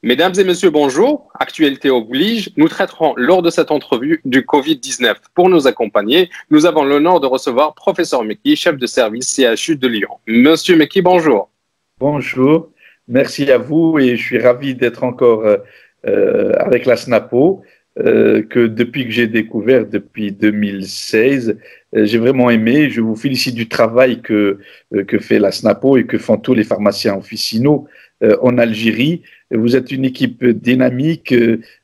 Mesdames et messieurs, bonjour. Actualité oblige, nous traiterons lors de cette entrevue du Covid-19. Pour nous accompagner, nous avons l'honneur de recevoir Professeur Mekki, chef de service CHU de Lyon. Monsieur Mekki, bonjour. Bonjour, merci à vous et je suis ravi d'être encore avec la SNAPO que depuis que j'ai découvert depuis 2016, j'ai vraiment aimé. Je vous félicite du travail que fait la SNAPO et que font tous les pharmaciens officinaux en Algérie. Vous êtes une équipe dynamique,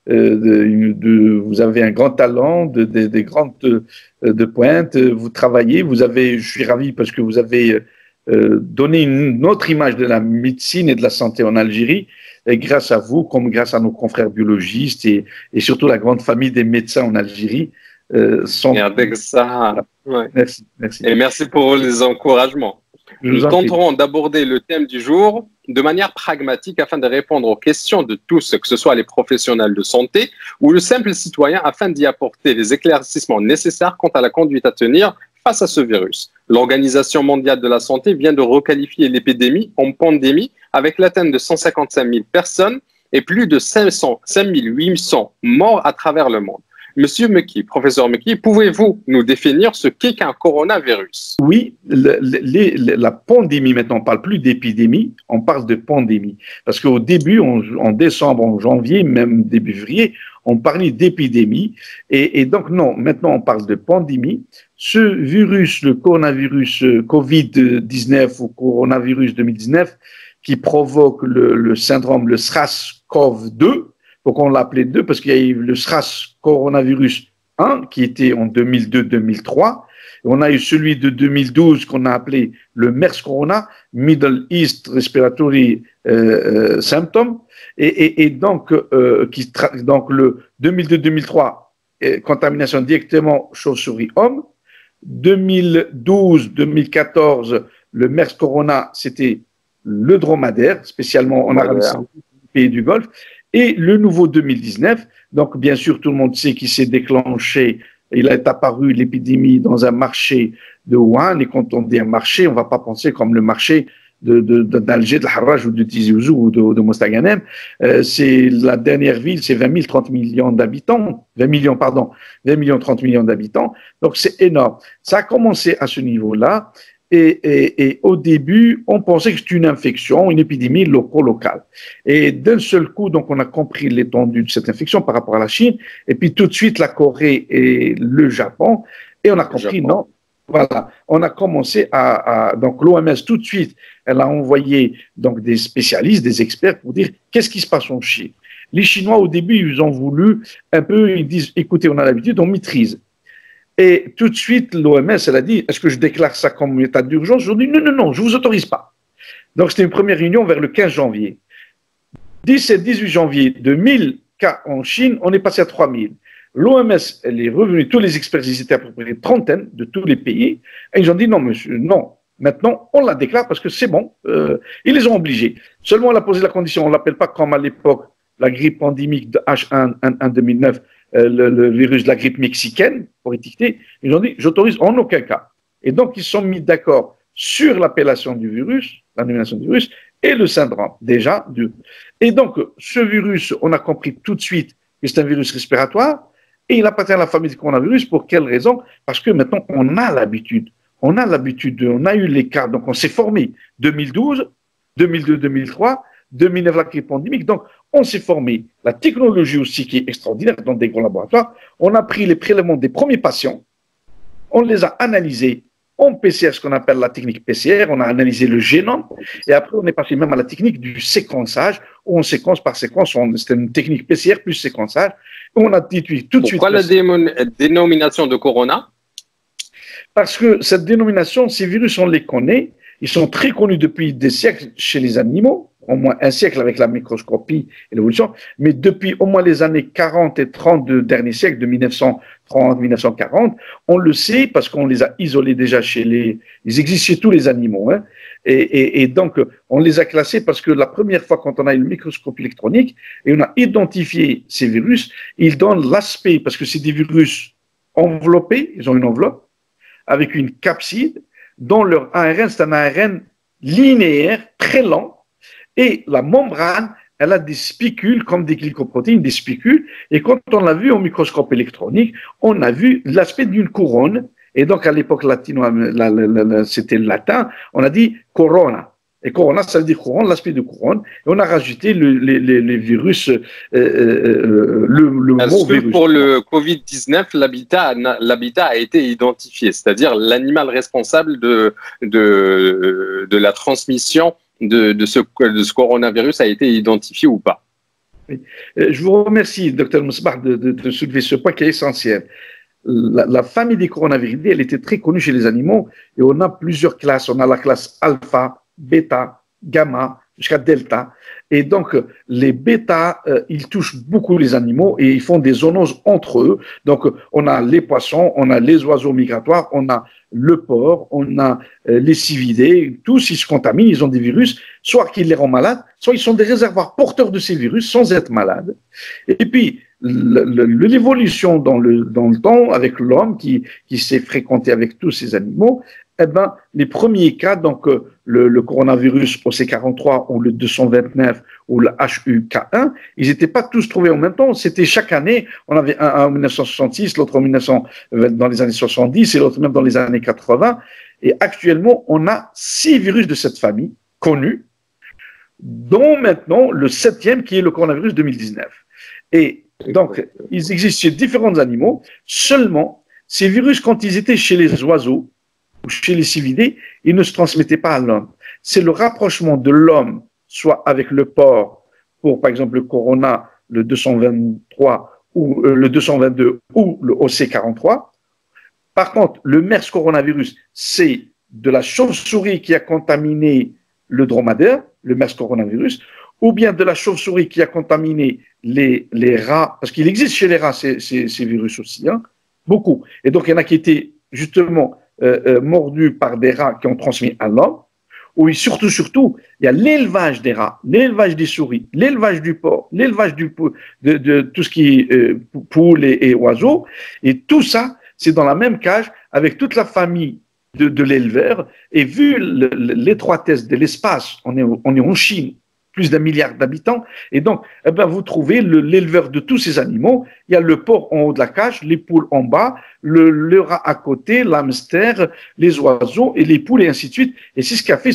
vous avez un grand talent, des grandes de pointe, vous travaillez, je suis ravi parce que vous avez donner une autre image de la médecine et de la santé en Algérie, et grâce à vous, comme grâce à nos confrères biologistes et surtout la grande famille des médecins en Algérie. Et avec ça, ouais. Merci, merci. Et merci pour les encouragements. Nous tenterons d'aborder le thème du jour de manière pragmatique afin de répondre aux questions de tous, que ce soit les professionnels de santé ou le simple citoyen, afin d'y apporter les éclaircissements nécessaires quant à la conduite à tenir face à ce virus. L'Organisation mondiale de la santé vient de requalifier l'épidémie en pandémie avec l'atteinte de 155 000 personnes et plus de 5 800 morts à travers le monde. Monsieur Mekki, professeur Mekki, pouvez-vous nous définir ce qu'est qu'un coronavirus? Oui, la pandémie, maintenant, on ne parle plus d'épidémie, on parle de pandémie. Parce qu'au début, en décembre, en janvier, même début février, on parlait d'épidémie. Et donc, non, maintenant, on parle de pandémie. Ce virus, le coronavirus Covid-19 ou coronavirus 2019, qui provoque le syndrome, le SRAS-CoV-2, donc on l'appelait 2 parce qu'il y a eu le SRAS coronavirus 1 qui était en 2002-2003. On a eu celui de 2012 qu'on a appelé le MERS Corona, Middle East Respiratory Symptom. Et donc, donc le 2002-2003, contamination directement chauve-souris-homme. 2012-2014, le MERS Corona, c'était le dromadaire, spécialement en Arabie Saoudite, pays du Golfe. Et le nouveau 2019, donc bien sûr tout le monde sait qu'il s'est déclenché, il est apparu l'épidémie dans un marché de Wuhan, et quand on dit un marché, on ne va pas penser comme le marché d'Alger, de Harraj ou de Tizi Ouzou ou de Mostaganem. C'est la dernière ville, c'est 20 000, 30 millions d'habitants, 20 millions, 30 millions d'habitants, donc c'est énorme. Ça a commencé à ce niveau-là. Et au début, on pensait que c'était une infection, une épidémie locale. Et d'un seul coup, donc, on a compris l'étendue de cette infection par rapport à la Chine, et puis tout de suite la Corée et le Japon, et on a compris, non, voilà, on a commencé donc l'OMS tout de suite, elle a envoyé donc des spécialistes, des experts pour dire qu'est-ce qui se passe en Chine. Les Chinois, au début, ils ont voulu un peu, ils disent, écoutez, on a l'habitude, on maîtrise. Et tout de suite, l'OMS, elle a dit, est-ce que je déclare ça comme état d'urgence? Je dis, non, non, non, je ne vous autorise pas. Donc, c'était une première réunion vers le 15 janvier. 17-18 janvier, de 1000 cas en Chine, on est passé à 3000. L'OMS, elle est revenue, tous les experts, ils étaient à peu près une trentaine de tous les pays, et ils ont dit, non, monsieur, non. Maintenant, on la déclare parce que c'est bon. Ils les ont obligés. Seulement, on a posé la condition, on ne l'appelle pas comme à l'époque, la grippe pandémique de H1N1 2009, le virus de la grippe mexicaine, pour étiqueter, ils ont dit, j'autorise en aucun cas. Et donc, ils sont mis d'accord sur l'appellation du virus, la nomination du virus, et le syndrome, déjà. Et donc, ce virus, on a compris tout de suite que c'est un virus respiratoire, et il appartient à la famille du coronavirus. Pour quelle raison? Parce que maintenant, on a l'habitude. On a eu les cas, donc on s'est formé 2012, 2002, 2003, 2009 la grippe pandémique. Donc, on s'est formé. La technologie aussi qui est extraordinaire dans des grands laboratoires. On a pris les prélèvements des premiers patients, on les a analysés en PCR, ce qu'on appelle la technique PCR. On a analysé le génome et après on est passé même à la technique du séquençage où on séquence par séquence. C'était une technique PCR plus séquençage. On a dit tout de suite. Pourquoi la dénomination de Corona? Parce que cette dénomination, ces virus, on les connaît. Ils sont très connus depuis des siècles chez les animaux, au moins un siècle avec la microscopie et l'évolution, mais depuis au moins les années 40 et 30 du dernier siècle, de 1930-1940, on le sait parce qu'on les a isolés déjà ils existent chez tous les animaux. Hein, et donc, on les a classés parce que la première fois, quand on a eu le microscope électronique et on a identifié ces virus, ils donnent l'aspect, parce que c'est des virus enveloppés, ils ont une enveloppe, avec une capside, dont leur ARN, c'est un ARN linéaire, très lent, et la membrane, elle a des spicules comme des glycoprotéines, des spicules. Et quand on l'a vu au microscope électronique, on a vu l'aspect d'une couronne. Et donc, à l'époque latino, c'était le latin, on a dit corona. Et corona, ça veut dire couronne, l'aspect de couronne. Et on a rajouté les virus, le mot virus. Pour le Covid-19, l'habitat a été identifié, c'est-à-dire l'animal responsable de la transmission de ce coronavirus a été identifié ou pas. Oui. Je vous remercie, Dr Moussbar, de soulever ce point qui est essentiel. La famille des coronaviridae, elle était très connue chez les animaux et on a plusieurs classes. On a la classe alpha, bêta, gamma, jusqu'à delta. Et donc, les bêta, ils touchent beaucoup les animaux et ils font des zoonoses entre eux. Donc, on a les poissons, on a les oiseaux migratoires, on a le porc, on a les cividés. Tous, ils se contaminent, ils ont des virus, soit qu'ils les rendent malades, soit ils sont des réservoirs porteurs de ces virus sans être malades. Et puis, l'évolution dans le temps avec l'homme qui s'est fréquenté avec tous ces animaux, eh ben, les premiers cas, donc le coronavirus OC43 ou le 229 ou le HUK1, ils n'étaient pas tous trouvés en même temps. C'était chaque année, on avait un en 1966, l'autre dans les années 70 et l'autre même dans les années 80. Et actuellement, on a 6 virus de cette famille connus, dont maintenant le 7e qui est le coronavirus 2019. Et donc, ils existent chez différents animaux. Seulement, ces virus, quand ils étaient chez les oiseaux ou chez les cividés, ils ne se transmettaient pas à l'homme. C'est le rapprochement de l'homme, soit avec le porc, pour par exemple le corona, le 223 ou le 222 ou le OC43. Par contre, le MERS coronavirus, c'est de la chauve-souris qui a contaminé le dromadaire, le MERS coronavirus, ou bien de la chauve-souris qui a contaminé les rats, parce qu'il existe chez les rats ces virus aussi, hein, beaucoup. Et donc, il y en a qui étaient justement mordus par des rats qui ont transmis à l'homme. Oui, surtout, il y a l'élevage des rats, l'élevage des souris, l'élevage du porc, l'élevage de tout ce qui est poules et oiseaux. Et tout ça, c'est dans la même cage avec toute la famille de l'éleveur. Et vu l'étroitesse de l'espace, on est en Chine, plus d'1 milliard d'habitants. Et donc, eh ben, vous trouvez l'éleveur de tous ces animaux. Il y a le porc en haut de la cage, les poules en bas, le rat à côté, l'hamster, les oiseaux et les poules et ainsi de suite. Et c'est ce qui a fait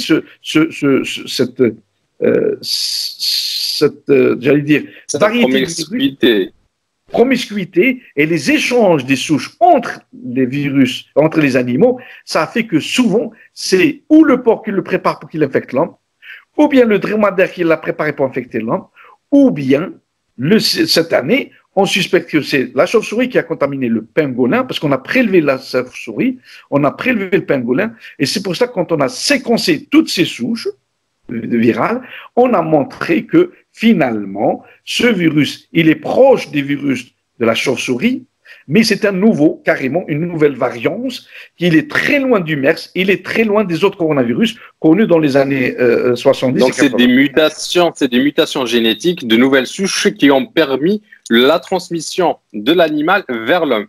j'allais dire, variété promiscuité et les échanges des souches entre les virus, entre les animaux, ça a fait que souvent, c'est ou le porc qui le prépare pour qu'il infecte l'homme, ou bien le dromadaire qui l'a préparé pour infecter l'homme, ou bien, cette année, on suspecte que c'est la chauve-souris qui a contaminé le pangolin, parce qu'on a prélevé la chauve-souris, on a prélevé le pangolin, et c'est pour ça que quand on a séquencé toutes ces souches virales, on a montré que finalement, ce virus, il est proche des virus de la chauve-souris, mais c'est carrément une nouvelle variante, il est très loin du MERS, il est très loin des autres coronavirus connus dans les années 70. Donc c'est des mutations génétiques, de nouvelles souches qui ont permis la transmission de l'animal vers l'homme.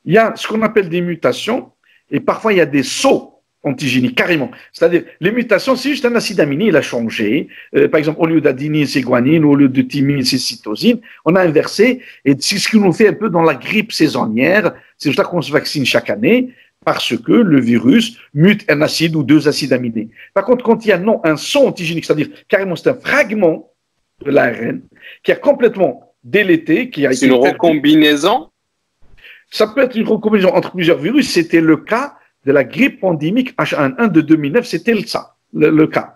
Il y a ce qu'on appelle des mutations, et parfois il y a des sauts antigéniques, carrément. C'est-à-dire, les mutations, c'est juste un acide aminé, il a changé. Par exemple, au lieu d'adenine, c'est guanine, au lieu de thymine, c'est cytosine. On a inversé, et c'est ce qui nous fait un peu dans la grippe saisonnière. C'est pour ça qu'on se vaccine chaque année, parce que le virus mute un acide ou 2 acides aminés. Par contre, quand il y a un saut antigénique, c'est-à-dire carrément c'est un fragment de l'ARN qui a complètement délété, qui a été... C'est une recombinaison? Ça peut être une recombinaison entre plusieurs virus. C'était le cas de la grippe pandémique H1N1 de 2009, c'était le cas.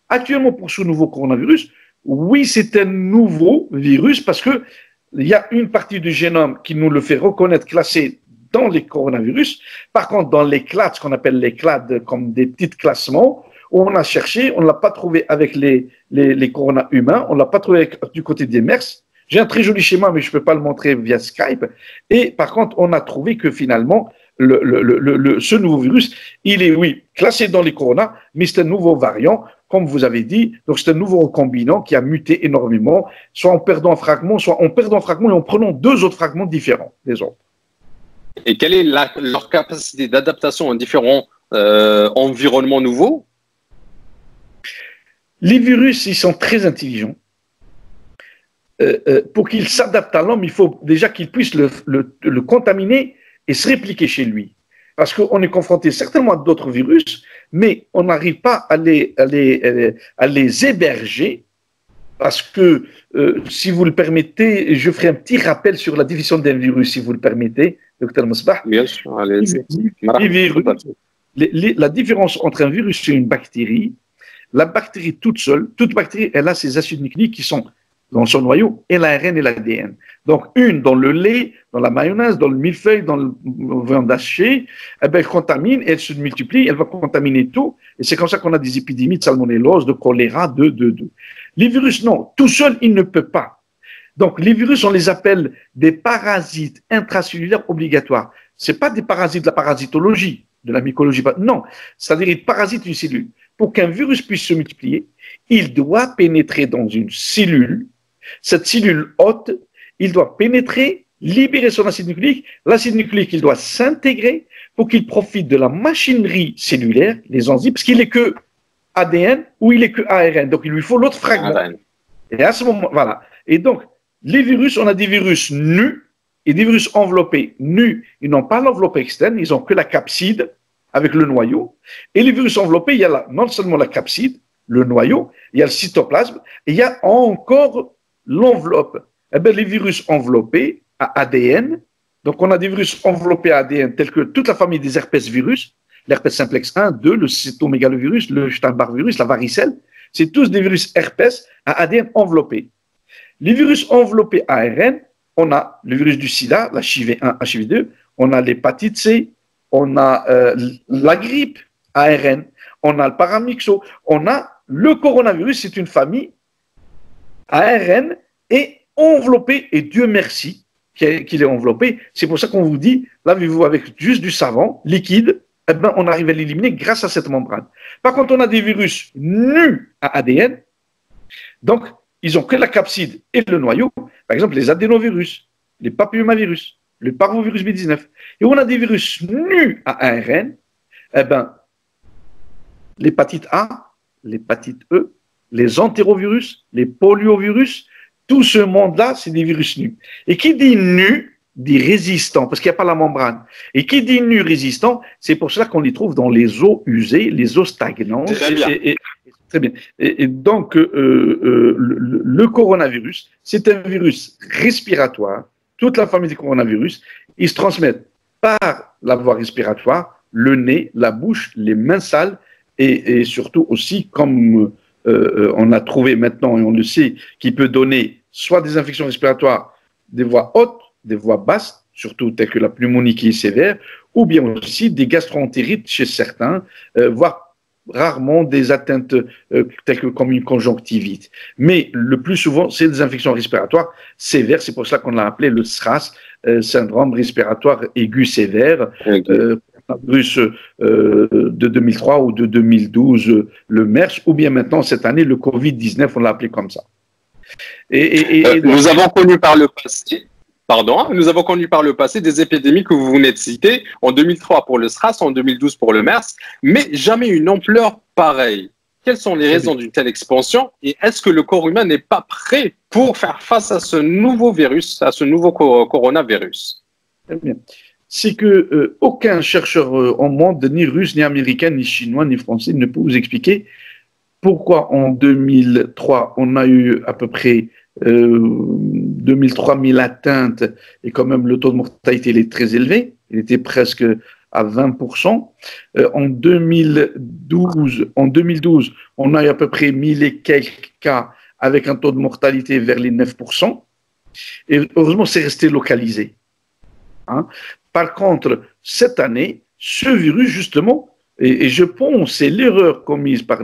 Actuellement, pour ce nouveau coronavirus, oui, c'est un nouveau virus parce qu'il y a une partie du génome qui nous le fait reconnaître, classé dans les coronavirus. Par contre, dans les clades, ce qu'on appelle les clades, comme des petits classements, on a cherché, on ne l'a pas trouvé avec les coronas humains, on ne l'a pas trouvé du côté des MERS. J'ai un très joli schéma, mais je ne peux pas le montrer via Skype. Et par contre, on a trouvé que finalement, ce nouveau virus, il est, oui, classé dans les coronas, mais c'est un nouveau variant, comme vous avez dit. Donc, c'est un nouveau recombinant qui a muté énormément, soit en perdant un fragment, soit en perdant un fragment et en prenant 2 autres fragments différents des autres. Et quelle est leur capacité d'adaptation à différents environnements nouveaux? Les virus, ils sont très intelligents. Pour qu'ils s'adaptent à l'homme, il faut déjà qu'ils puissent le contaminer et se répliquer chez lui. Parce qu'on est confronté certainement à d'autres virus, mais on n'arrive pas à les héberger. Parce que, si vous le permettez, je ferai un petit rappel sur la définition d'un virus, si vous le permettez, Dr Mosbah. Bien sûr, allez-y. Les virus, la différence entre un virus et une bactérie, la bactérie toute seule, toute bactérie, elle a ses acides nucléiques qui sont dans son noyau, et l'ARN et l'ADN. Donc, une dans le lait, dans la mayonnaise, dans le millefeuille, dans le viande hachée, eh ben, elle contamine, elle se multiplie, elle va contaminer tout. Et c'est comme ça qu'on a des épidémies de salmonellose, de choléra, Les virus, non. Tout seul, il ne peut pas. Donc, les virus, on les appelle des parasites intracellulaires obligatoires. C'est pas des parasites de la parasitologie, de la mycologie. Non. C'est-à-dire, ils parasitent une cellule. Pour qu'un virus puisse se multiplier, il doit pénétrer dans une cellule. Cette cellule hôte, il doit pénétrer, libérer son acide nucléique. L'acide nucléique, il doit s'intégrer pour qu'il profite de la machinerie cellulaire, les enzymes, parce qu'il n'est que ADN ou il est que ARN. Donc, il lui faut l'autre fragment. Et à ce moment, voilà. Et donc, les virus, on a des virus nus et des virus enveloppés. Nus, ils n'ont pas l'enveloppe externe, ils n'ont que la capside avec le noyau. Et les virus enveloppés, il y a non seulement la capside, le noyau, il y a le cytoplasme, et il y a encore l'enveloppe. Eh bien, les virus enveloppés à ADN, donc on a des virus enveloppés à ADN tels que toute la famille des herpès virus, l'herpès simplex 1, 2, le cytomégalovirus, le Steinbach virus, la varicelle, c'est tous des virus herpès à ADN enveloppés. Les virus enveloppés à ARN, on a le virus du sida, l'HIV1, HIV2, on a l'hépatite C, on a la grippe ARN, on a le paramyxo, on a le coronavirus, c'est une famille ARN et enveloppé, et Dieu merci qu'il est enveloppé. C'est pour ça qu'on vous dit, lavez-vous avec juste du savon liquide, eh ben, on arrive à l'éliminer grâce à cette membrane. Par contre, on a des virus nus à ADN, donc ils n'ont que la capside et le noyau, par exemple les adénovirus, les papillomavirus, le parvovirus B19. Et on a des virus nus à ARN, eh ben, l'hépatite A, l'hépatite E, les entérovirus, les poliovirus, tout ce monde-là, c'est des virus nus. Et qui dit nu, dit résistant, parce qu'il n'y a pas la membrane. Et qui dit nu résistant, c'est pour cela qu'on les trouve dans les eaux usées, les eaux stagnantes. Très bien. Très bien. Et donc, le coronavirus, c'est un virus respiratoire. Toute la famille des coronavirus, ils se transmettent par la voie respiratoire, le nez, la bouche, les mains sales, et surtout aussi, comme on a trouvé maintenant, et on le sait, qui peut donner soit des infections respiratoires des voies hautes, des voies basses, surtout telles que la pneumonie qui est sévère, ou bien aussi des gastroentérites chez certains, voire rarement des atteintes telles que comme une conjonctivite. Mais le plus souvent, c'est des infections respiratoires sévères. C'est pour ça qu'on l'a appelé le SRAS, syndrome respiratoire aigu sévère. Virus de 2003 ou de 2012, le MERS, ou bien maintenant, cette année, le Covid-19, on l'a appelé comme ça. Nous avons connu par le passé, nous avons connu par le passé des épidémies que vous venez de citer, en 2003 pour le SRAS, en 2012 pour le MERS, mais jamais une ampleur pareille. Quelles sont les raisons d'une telle expansion et est-ce que le corps humain n'est pas prêt pour faire face à ce nouveau virus, à ce nouveau coronavirus? Très bien. C'est que aucun chercheur au monde, ni russe, ni américain, ni chinois, ni français, ne peut vous expliquer pourquoi en 2003, on a eu à peu près 2003 000 atteintes et quand même le taux de mortalité il est très élevé, il était presque à 20%. En 2012, on a eu à peu près 1000 et quelques cas avec un taux de mortalité vers les 9%. Et heureusement, c'est resté localisé. Hein. Par contre, cette année, ce virus, justement, et je pense c'est l'erreur commise par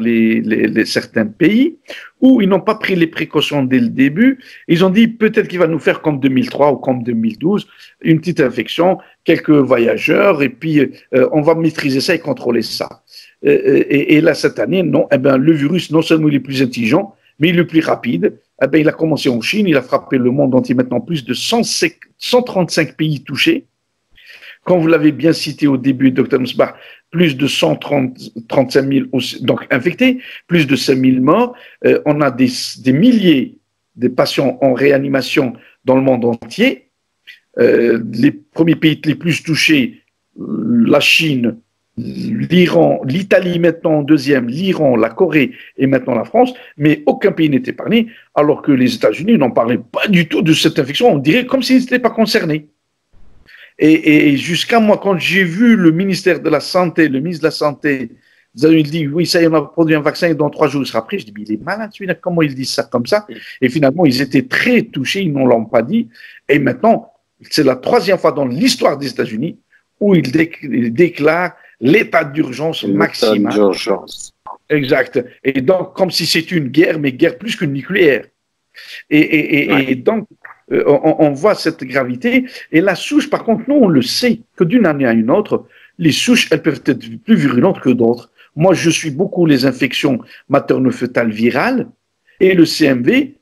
certains pays, où ils n'ont pas pris les précautions dès le début. Ils ont dit peut-être qu'il va nous faire comme 2003 ou comme 2012, une petite infection, quelques voyageurs, et puis on va maîtriser ça et contrôler ça. Et là, cette année, non, eh ben, le virus, non seulement il est plus intelligent, mais il est plus rapide. Eh ben, il a commencé en Chine, il a frappé le monde entier, maintenant plus de 135 pays touchés. Quand vous l'avez bien cité au début, Dr Msbah, plus de 135 000 donc infectés, plus de 5 000 morts. On a des milliers de patients en réanimation dans le monde entier. Les premiers pays les plus touchés, la Chine, l'Iran, l'Italie maintenant en deuxième, l'Iran, la Corée et maintenant la France, mais aucun pays n'est épargné, alors que les États-Unis n'en parlaient pas du tout de cette infection. On dirait comme s'ils n'étaient pas concernés. Et jusqu'à moi, quand j'ai vu le ministère de la Santé, le ministre de la Santé, il dit, oui, ça y est, on a produit un vaccin et dans 3 jours, il sera prêt. Je dis, mais il est malade, celui-là, comment ils disent ça comme ça? Et finalement, ils étaient très touchés, ils ne l'ont pas dit. Et maintenant, c'est la 3e fois dans l'histoire des États-Unis où ils déclarent l'état d'urgence maximal. Exact. Et donc, comme si c'était une guerre, mais guerre plus que nucléaire. Et donc, on voit cette gravité. Et la souche, par contre, nous, on le sait que d'une année à une autre, les souches, elles peuvent être plus virulentes que d'autres. Moi, je suis beaucoup les infections materno-fœtales virales et le CMV,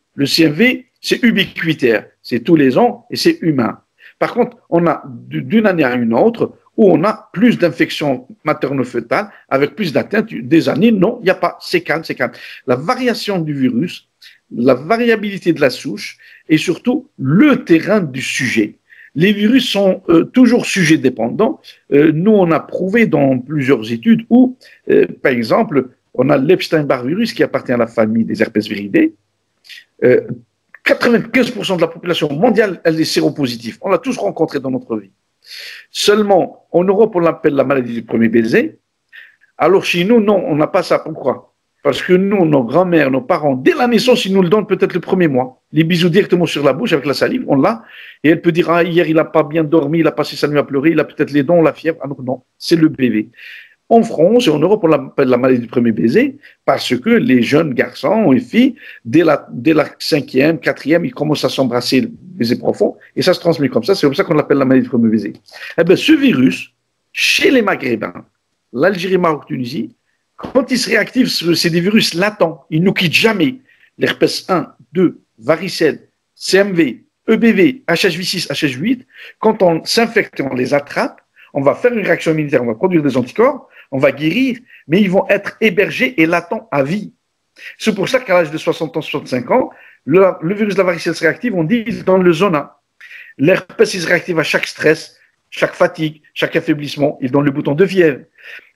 c'est ubiquitaire. C'est tous les ans et c'est humain. Par contre, on a d'une année à une autre où on a plus d'infections materno-fœtales avec plus d'atteintes. Des années, non, il n'y a pas. C'est calme, c'est calme. La variation du virus, la variabilité de la souche et surtout le terrain du sujet. Les virus sont toujours sujets dépendants. Nous, on a prouvé dans plusieurs études où, par exemple, on a l'Epstein-Barr virus qui appartient à la famille des herpès viridés. 95% de la population mondiale, elle est séropositive. On l'a tous rencontré dans notre vie. Seulement, en Europe, on l'appelle la maladie du premier baiser. Alors chez nous, non, on n'a pas ça. Pourquoi? Parce que nous, nos grands-mères, nos parents, dès la naissance, ils nous le donnent peut-être le premier mois. Les bisous directement sur la bouche avec la salive, on l'a. Et elle peut dire, ah, hier, il n'a pas bien dormi, il a passé sa nuit à pleurer, il a peut-être les dents, la fièvre. Ah non, c'est le bébé. En France et en Europe, on l'appelle la maladie du premier baiser parce que les jeunes garçons et filles, dès la 5e, 4e, ils commencent à s'embrasser le baiser profond et ça se transmet comme ça. C'est comme ça qu'on l'appelle la maladie du premier baiser. Eh bien, ce virus, chez les Maghrébins, l'Algérie, Maroc, Tunisie, quand il se réactive, c'est des virus latents. Ils ne nous quittent jamais. L'herpès 1, 2, varicelle, CMV, EBV, HHV6, HHV8, quand on s'infecte, on les attrape, on va faire une réaction immunitaire, on va produire des anticorps, on va guérir, mais ils vont être hébergés et latents à vie. C'est pour ça qu'à l'âge de 60 ans, 65 ans, le virus de la varicelle se réactive, on dit dans le zona. L'herpès, il se réactive à chaque stress, chaque fatigue, chaque affaiblissement, il donne le bouton de fièvre.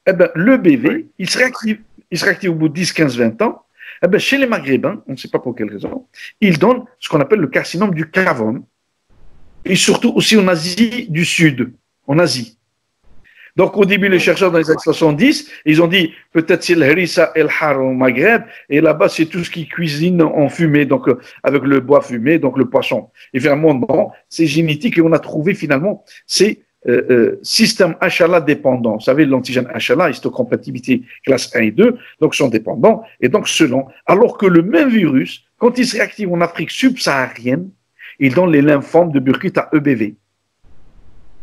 Eh ben, le BV, il se réactive au bout de 10, 15, 20 ans. Eh ben, chez les Maghrébins, on ne sait pas pour quelle raison, il donne ce qu'on appelle le carcinome du cavum. Et surtout aussi en Asie du Sud, en Asie. Donc, au début, les chercheurs dans les années 70, ils ont dit peut-être c'est le harissa el har au Maghreb, et là-bas, c'est tout ce qui cuisine en fumée, donc avec le bois fumé, donc le poisson. Et finalement, bon, c'est génétique, et on a trouvé finalement, c'est système HLA dépendant. Vous savez, l'antigène HLA, histocompatibilité classe 1 et 2, donc sont dépendants, et donc selon. Alors que le même virus, quand il se réactive en Afrique subsaharienne, il donne les lymphomes de Burkitt à EBV.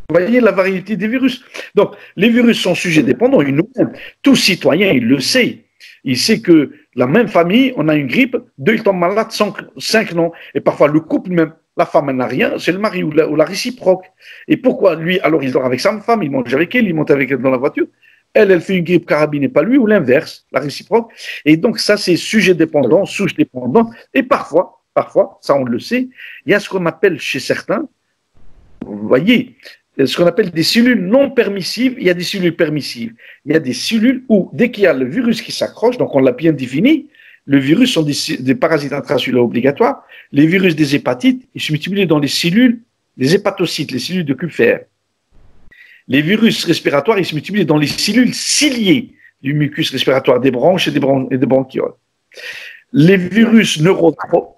Vous voyez la variété des virus. Donc, les virus sont sujets dépendants. Tout citoyen, il le sait. Il sait que la même famille, on a une grippe, 2, ils tombent malades, 5 non. Et parfois, le couple même, la femme, elle n'a rien, c'est le mari ou la réciproque. Et pourquoi lui, alors il dort avec sa femme, il mange avec elle, il monte avec elle dans la voiture. Elle fait une grippe carabine et pas lui, ou l'inverse, la réciproque. Et donc, ça, c'est sujet dépendant, souche dépendant. Et parfois, ça on le sait, il y a ce qu'on appelle chez certains, vous voyez, ce qu'on appelle des cellules non permissives, il y a des cellules permissives. Il y a des cellules où, dès qu'il y a le virus qui s'accroche, donc on l'a bien défini, le virus sont des parasites intracellulaires obligatoires. Les virus des hépatites, ils se multiplient dans les cellules, les hépatocytes, les cellules de Kupfer. Les virus respiratoires, ils se multiplient dans les cellules ciliées du mucus respiratoire, des bronches et des bronchioles. Les virus neurotropes,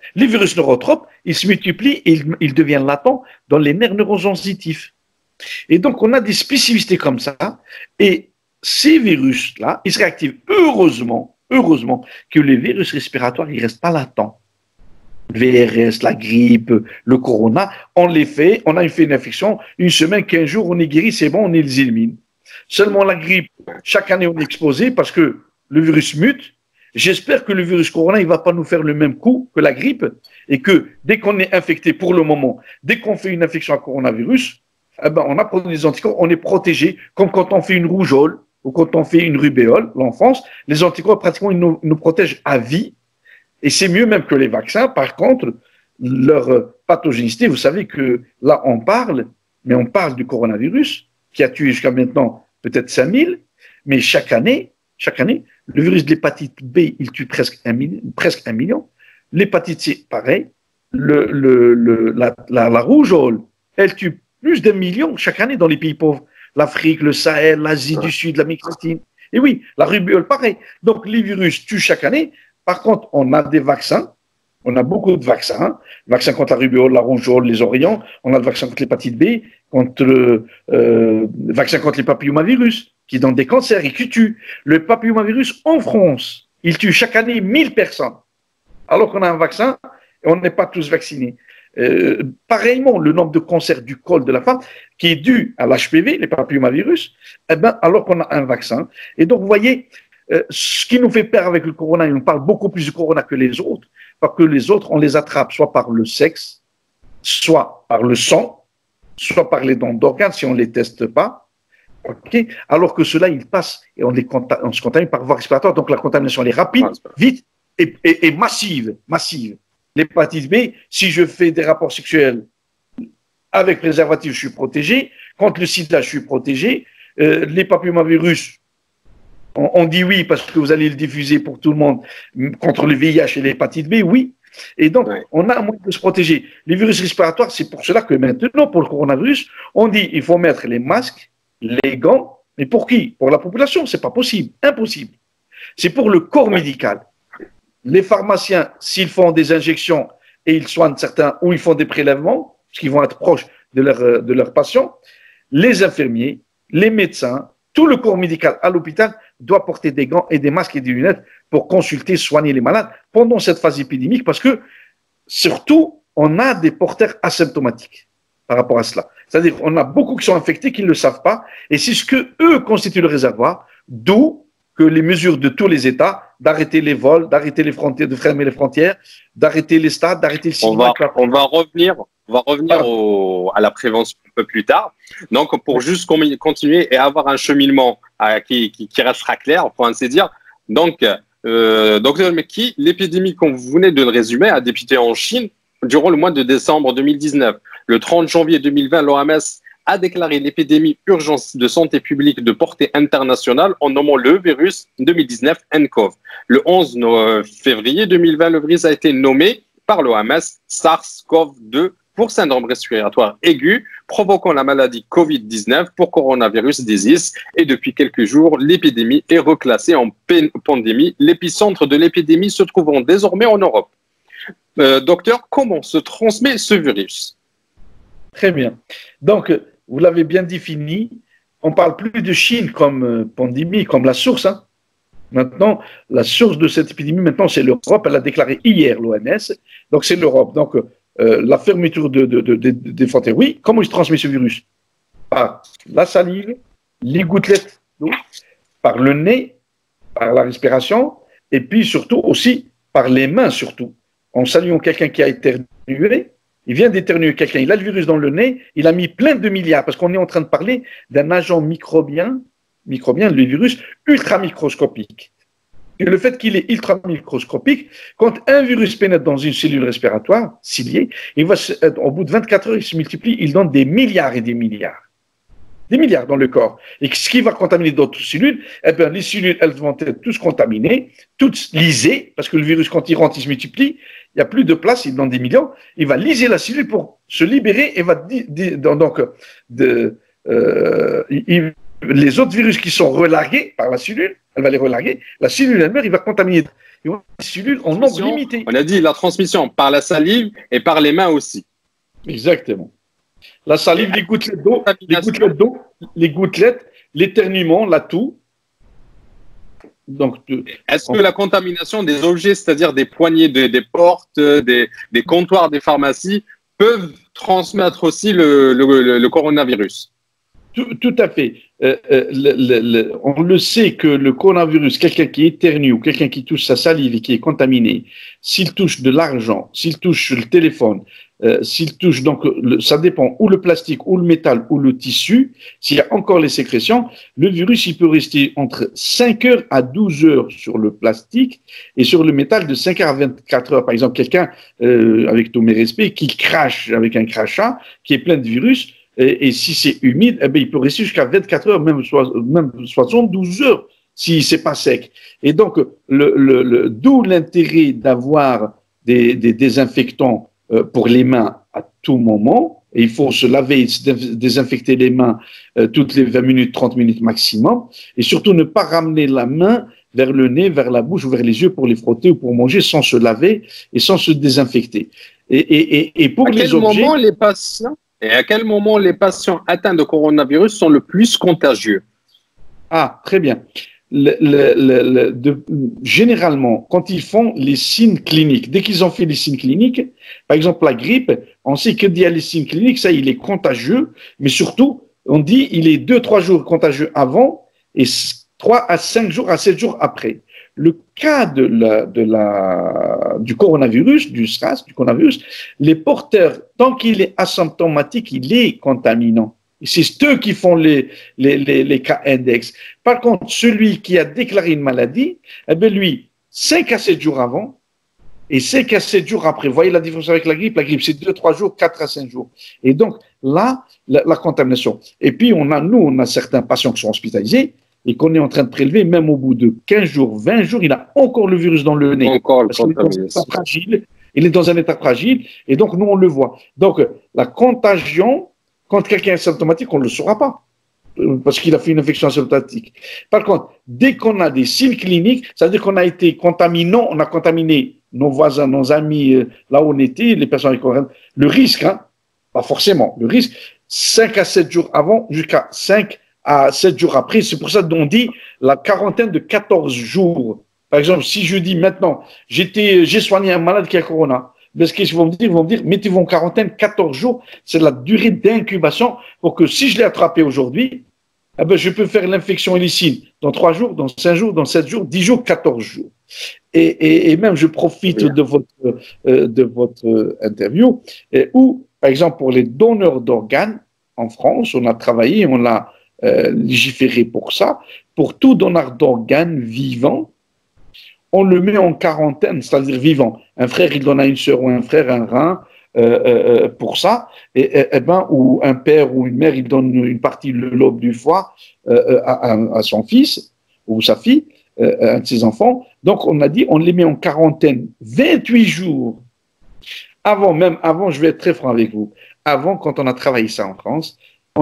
ils se multiplient et ils deviennent latents dans les nerfs neurosensitifs. Et donc, on a des spécificités comme ça. Et ces virus-là, ils se réactivent. Heureusement que les virus respiratoires, ils ne restent pas latents. Le VRS, la grippe, le corona, on les fait, on a fait une infection, une semaine, 15 jours, on est guéri, c'est bon, on les élimine. Seulement la grippe, chaque année, on est exposé parce que le virus mute. J'espère que le virus corona, il ne va pas nous faire le même coup que la grippe et que dès qu'on est infecté pour le moment, dès qu'on fait une infection à coronavirus, eh ben, on a produit des anticorps, on est protégé, comme quand on fait une rougeole ou quand on fait une rubéole, l'enfance, les anticorps, pratiquement, ils nous protègent à vie. Et c'est mieux même que les vaccins. Par contre, leur pathogénicité, vous savez que là, on parle, mais on parle du coronavirus, qui a tué jusqu'à maintenant peut-être 5000, mais chaque année, le virus de l'hépatite B, il tue presque 1 million. L'hépatite C, pareil. La rougeole, elle tue plus d'1 million chaque année dans les pays pauvres. L'Afrique, le Sahel, l'Asie du Sud, l'Amérique latine. Et oui, la rubéole, pareil. Donc, les virus tuent chaque année. Par contre, on a des vaccins. On a beaucoup de vaccins. Vaccin contre la rubéole, la rougeole, les orions. On a le vaccin contre l'hépatite B, le vaccin contre les papillomavirus, qui donnent des cancers et qui tuent. Le papillomavirus, en France, il tue chaque année 1000 personnes. Alors qu'on a un vaccin et on n'est pas tous vaccinés. Pareillement, le nombre de cancers du col de la femme qui est dû à l'HPV, les papillomavirus, eh ben, alors qu'on a un vaccin. Et donc, vous voyez, ce qui nous fait peur avec le corona, et on parle beaucoup plus du corona que les autres, parce que les autres, on les attrape soit par le sexe, soit par le sang, soit par les dons d'organes si on ne les teste pas. Okay. Alors que ceux-là, ils passent et on se contamine par voie respiratoire. Donc, la contamination, elle est rapide, vite et massive. L'hépatite B, si je fais des rapports sexuels avec préservatif, je suis protégé. Contre le sida, je suis protégé. Les papillomavirus, on dit oui parce que vous allez le diffuser pour tout le monde. Contre le VIH et l'hépatite B, oui. Et donc, on a un moyen de se protéger. Les virus respiratoires, c'est pour cela que maintenant, pour le coronavirus, on dit il faut mettre les masques, les gants. Mais pour qui? Pour la population, c'est pas possible, impossible. C'est pour le corps médical. Les pharmaciens, s'ils font des injections et ils soignent certains ou ils font des prélèvements, parce qu'ils vont être proches de leurs patients, les infirmiers, les médecins, tout le corps médical à l'hôpital doit porter des gants et des masques et des lunettes pour consulter, soigner les malades pendant cette phase épidémique, parce que surtout, on a des porteurs asymptomatiques par rapport à cela. C'est-à-dire qu'on a beaucoup qui sont infectés, qui ne le savent pas, et c'est ce que eux constituent le réservoir, d'où que les mesures de tous les États, d'arrêter les vols, d'arrêter les frontières, de fermer les frontières, d'arrêter les stades, d'arrêter le cinéma. On va revenir à la prévention un peu plus tard. Donc, pour juste continuer et avoir un cheminement qui restera clair, pour ainsi dire. Donc, Dr Mekki, l'épidémie, comme vous venez de le résumer, a débuté en Chine durant le mois de décembre 2019. Le 30 janvier 2020, l'OMS a déclaré l'épidémie urgence de santé publique de portée internationale en nommant le virus 2019 nCoV. Le 11 février 2020, le virus a été nommé par l'OMS SARS-CoV-2 pour syndrome respiratoire aigu provoquant la maladie COVID-19 pour coronavirus disease. Et depuis quelques jours, l'épidémie est reclassée en pandémie. L'épicentre de l'épidémie se trouvant désormais en Europe. Docteur, comment se transmet ce virus? Très bien. Donc, vous l'avez bien défini. On ne parle plus de Chine comme pandémie, comme la source. Hein. Maintenant, la source de cette épidémie, maintenant, c'est l'Europe. Elle a déclaré hier l'OMS. Donc, c'est l'Europe. Donc, la fermeture des frontières. Oui, comment il se transmet ce virus? Par la salive, les gouttelettes d'eau, par le nez, par la respiration, et puis surtout aussi par les mains, surtout. En saluant quelqu'un qui a éternué, il vient d'éternuer quelqu'un, il a le virus dans le nez, il a mis plein de milliards, parce qu'on est en train de parler d'un agent microbien, le virus, ultra microscopique. Et le fait qu'il est ultra microscopique, quand un virus pénètre dans une cellule respiratoire, ciliée, il va, au bout de 24 heures, il se multiplie, il donne des milliards et des milliards. Des milliards dans le corps. Et ce qui va contaminer d'autres cellules, eh bien, les cellules, elles vont être toutes contaminées, toutes lisées, parce que le virus, quand il rentre, il se multiplie, il n'y a plus de place, il donne des millions, il va liser la cellule pour se libérer et va les autres virus qui sont relargués par la cellule, elle va les relarguer, la cellule elle-même, il va contaminer les cellules en nombre limité. On a dit la transmission par la salive et par les mains aussi. Exactement. La salive, les gouttelettes d'eau, les gouttelettes, l'éternuement, la toux. Donc, est-ce que la contamination des objets, c'est-à-dire des poignées des portes, des comptoirs des pharmacies, peuvent transmettre aussi le coronavirus? Tout à fait. On le sait que le coronavirus, quelqu'un qui éternue ou quelqu'un qui touche sa salive et qui est contaminé, s'il touche de l'argent, s'il touche le téléphone, s'il touche, donc ça dépend, ou le plastique, ou le métal, ou le tissu, s'il y a encore les sécrétions, le virus, il peut rester entre 5 heures à 12 heures sur le plastique et sur le métal de 5 heures à 24 heures. Par exemple, quelqu'un, avec tous mes respects, qui crache avec un crachat, qui est plein de virus, et si c'est humide, eh bien, il peut rester jusqu'à 24 heures, même 72 heures, si c'est pas sec. Et donc, d'où l'intérêt d'avoir des désinfectants pour les mains à tout moment. Et il faut se laver, désinfecter les mains toutes les 20 minutes, 30 minutes maximum. Et surtout, ne pas ramener la main vers le nez, vers la bouche ou vers les yeux pour les frotter ou pour manger sans se laver et sans se désinfecter. Et pour les objets... À quel moment les patients atteints de coronavirus sont le plus contagieux? Ah, très bien. Généralement, quand ils font les signes cliniques, dès qu'ils ont fait les signes cliniques, par exemple la grippe, on sait que d'il y a les signes cliniques, ça, il est contagieux, mais surtout, on dit il est 2-3 jours contagieux avant et 3 à 5 jours à 7 jours après. Le cas du coronavirus, du SRAS, du coronavirus, les porteurs, tant qu'il est asymptomatique, il est contaminant. C'est eux qui font les cas index. Par contre, celui qui a déclaré une maladie, eh bien lui, 5 à 7 jours avant et 5 à 7 jours après. Vous voyez la différence avec la grippe? La grippe, c'est 2-3 jours, 4 à 5 jours. Et donc, là, la contamination. Et puis, on a certains patients qui sont hospitalisés et qu'on est en train de prélever, même au bout de 15 jours, 20 jours, il a encore le virus dans le nez. Encore parce qu'il est dans un état fragile. Il est dans un état fragile et donc, nous, on le voit. Donc, la contagion, quand quelqu'un est symptomatique, on ne le saura pas parce qu'il a fait une infection asymptomatique. Par contre, dès qu'on a des signes cliniques, ça veut dire qu'on a été contaminant, on a contaminé nos voisins, nos amis, là où on était, les personnes avec le risque, hein, pas forcément, le risque, 5 à 7 jours avant jusqu'à 5 à 7 jours après. C'est pour ça qu'on dit la quarantaine de 14 jours. Par exemple, si je dis maintenant, j'ai soigné un malade qui a corona, parce qu'ils vont me dire, mettez-vous en quarantaine 14 jours, c'est la durée d'incubation pour que si je l'ai attrapé aujourd'hui, eh ben, je peux faire l'infection illicite dans 3 jours, dans 5 jours, dans 7 jours, 10 jours, 14 jours. Et même, je profite de votre interview, où, par exemple, pour les donneurs d'organes, en France, on a travaillé, on a légiféré pour ça, pour tout donneur d'organes vivant, on le met en quarantaine, c'est-à-dire vivant. Un frère, il donne à une sœur ou un frère un rein pour ça, ou un père ou une mère, il donne une partie, le lobe du foie à son fils ou sa fille, un de ses enfants. Donc, on a dit, on les met en quarantaine 28 jours. Avant, je vais être très franc avec vous, avant, quand on a travaillé ça en France,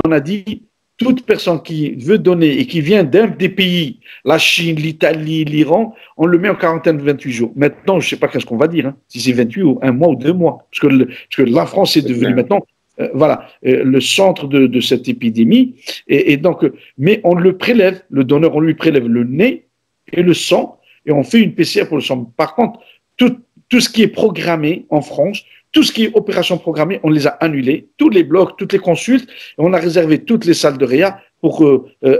on a dit, toute personne qui veut donner et qui vient d'un des pays, la Chine, l'Italie, l'Iran, on le met en quarantaine de 28 jours. Maintenant, je ne sais pas qu'est-ce qu'on va dire, hein, si c'est 28 ou 1 mois ou 2 mois. Parce que la France est devenue maintenant le centre de cette épidémie. Et donc, mais on le prélève, le donneur, on lui prélève le nez et le sang et on fait une PCR pour le sang. Par contre, tout ce qui est programmé en France, tout ce qui est opération programmée, on les a annulées, tous les blocs, toutes les consultes, et on a réservé toutes les salles de réa pour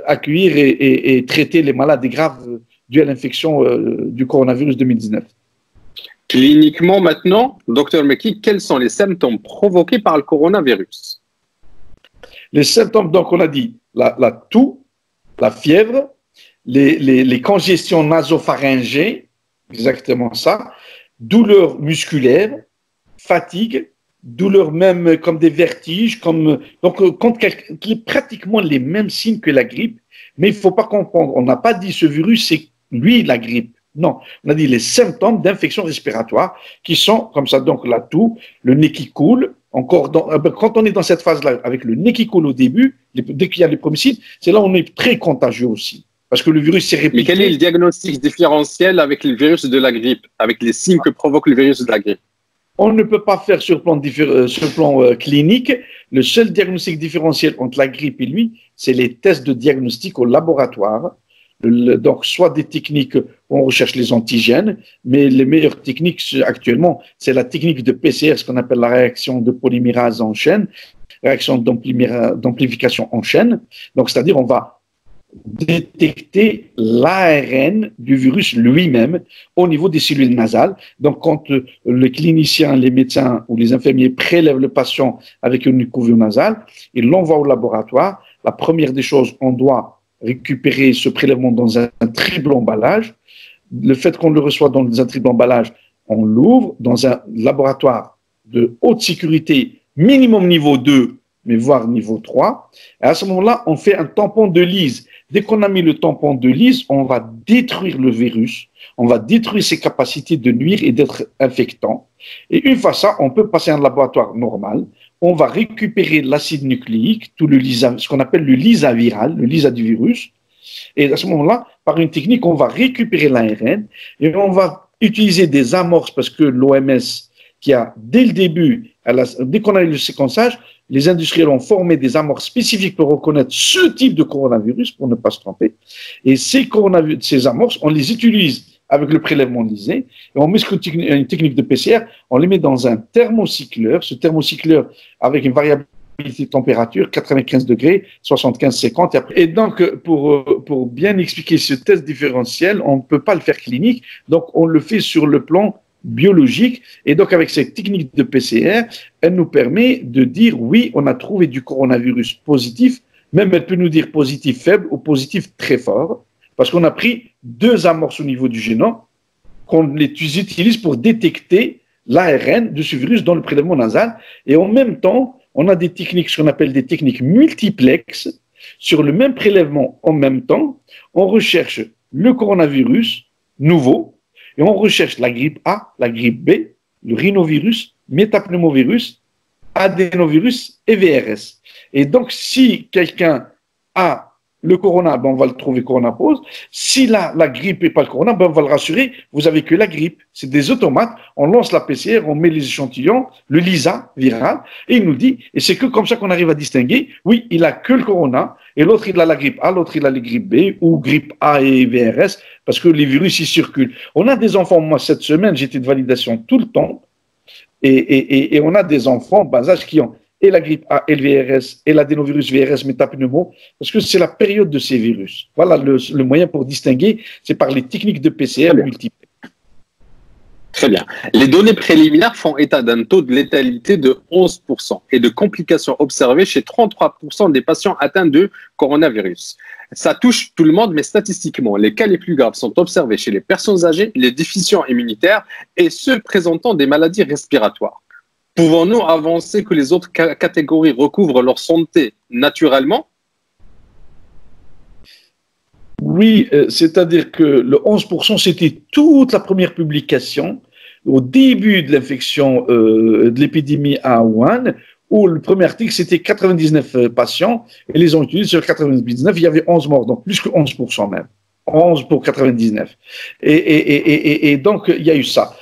accueillir et traiter les malades graves dues à l'infection du coronavirus 2019. Cliniquement maintenant, docteur Mekki, quels sont les symptômes provoqués par le coronavirus? Les symptômes, donc on a dit la toux, la fièvre, les congestions nasopharyngées, exactement ça, douleurs musculaires, fatigue, douleur même comme des vertiges, pratiquement les mêmes signes que la grippe, mais il ne faut pas comprendre, on n'a pas dit ce virus, c'est lui la grippe. Non, on a dit les symptômes d'infection respiratoire qui sont comme ça, donc la toux, le nez qui coule, quand on est dans cette phase-là, avec le nez qui coule au début, dès qu'il y a les premiers signes, c'est là où on est très contagieux aussi. Parce que le virus s'est répliqué. Mais quel est le diagnostic différentiel avec le virus de la grippe, avec les signes que provoque le virus de la grippe? On ne peut pas faire sur le plan clinique. Le seul diagnostic différentiel entre la grippe et lui, c'est les tests de diagnostic au laboratoire Donc, soit des techniques où on recherche les antigènes, mais les meilleures techniques actuellement, c'est la technique de PCR, ce qu'on appelle la réaction de polymérase en chaîne, réaction d'amplification en chaîne. Donc, c'est-à-dire, on va détecter l'ARN du virus lui-même au niveau des cellules nasales. Donc, quand le clinicien, les médecins ou les infirmiers prélèvent le patient avec une écouvillon nasale, ils l'envoient au laboratoire. La première des choses, on doit récupérer ce prélèvement dans un triple emballage. Le fait qu'on le reçoit dans un triple emballage, on l'ouvre dans un laboratoire de haute sécurité, minimum niveau 2, mais voire niveau 3. Et à ce moment-là, on fait un tampon de lyse. Dès qu'on a mis le tampon de lyse, on va détruire le virus, on va détruire ses capacités de nuire et d'être infectant. Et une fois ça, on peut passer à un laboratoire normal. On va récupérer l'acide nucléique, tout le lisa, ce qu'on appelle le lisa viral, le lisa du virus. Et à ce moment-là, par une technique, on va récupérer l'ARN et on va utiliser des amorces parce que l'OMS, qui a, dès le début, dès qu'on a eu le séquençage, les industriels ont formé des amorces spécifiques pour reconnaître ce type de coronavirus, pour ne pas se tromper. Et ces amorces, on les utilise avec le prélèvement lisé, et on met une technique de PCR, on les met dans un thermocycleur, ce thermocycleur avec une variabilité de température, 95 degrés, 75, 50. Et donc, pour bien expliquer ce test différentiel, on ne peut pas le faire clinique, donc on le fait sur le plan biologique. Et donc, avec cette technique de PCR, elle nous permet de dire, oui, on a trouvé du coronavirus positif, même elle peut nous dire positif faible ou positif très fort, parce qu'on a pris 2 amorces au niveau du génome qu'on les utilise pour détecter l'ARN de ce virus dans le prélèvement nasal. Et en même temps, on a des techniques, ce qu'on appelle des techniques multiplex. Sur le même prélèvement en même temps, on recherche le coronavirus nouveau, et on recherche la grippe A, la grippe B, le rhinovirus, métapneumovirus, adénovirus et VRS. Et donc, si quelqu'un a le corona, ben on va le trouver corona pose. Si la grippe n'est pas le corona, ben on va le rassurer, vous avez que la grippe. C'est des automates, on lance la PCR, on met les échantillons, le LISA viral, et il nous dit, et c'est que comme ça qu'on arrive à distinguer, oui, il a que le corona, et l'autre il a la grippe A, l'autre il a la grippe B, ou grippe A et VRS, parce que les virus ils circulent. On a des enfants, moi cette semaine, j'étais de validation tout le temps, et on a des enfants bas âge qui ont et la grippe A, et le VRS, et l'adénovirus VRS métapneumo, parce que c'est la période de ces virus. Voilà le moyen pour distinguer, c'est par les techniques de PCR multiples. Très bien. Les données préliminaires font état d'un taux de létalité de 11% et de complications observées chez 33% des patients atteints de coronavirus. Ça touche tout le monde, mais statistiquement, les cas les plus graves sont observés chez les personnes âgées, les déficients immunitaires et ceux présentant des maladies respiratoires. Pouvons-nous avancer que les autres catégories recouvrent leur santé naturellement? Oui, c'est-à-dire que le 11%, c'était toute la première publication au début de l'infection de l'épidémie à Wuhan, où le premier article, c'était 99 patients, et les ont utilisés sur 99, il y avait 11 morts, donc plus que 11% même. 11 pour 99. Et donc, il y a eu ça.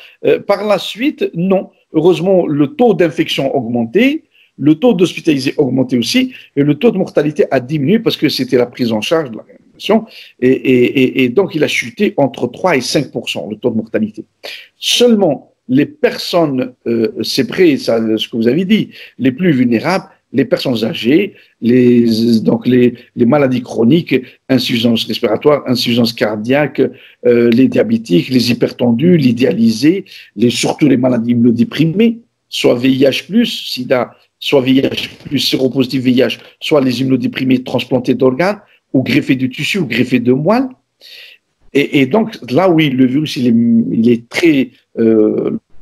Par la suite, non. Heureusement, le taux d'infection a augmenté, le taux d'hospitalisés a augmenté aussi, et le taux de mortalité a diminué parce que c'était la prise en charge de la réanimation, et donc il a chuté entre 3 et 5%, le taux de mortalité. Seulement, les personnes, c'est vrai, ça, ce que vous avez dit, les plus vulnérables, les personnes âgées, donc les maladies chroniques, insuffisance respiratoire, insuffisance cardiaque, les diabétiques, les hypertendus, les dialysés, surtout les maladies immunodéprimées, soit VIH+, SIDA, soit VIH+, séropositif VIH, soit les immunodéprimés transplantés d'organes, ou greffés de tissu, ou greffés de moelle. Et donc, là, oui, le virus, il est très...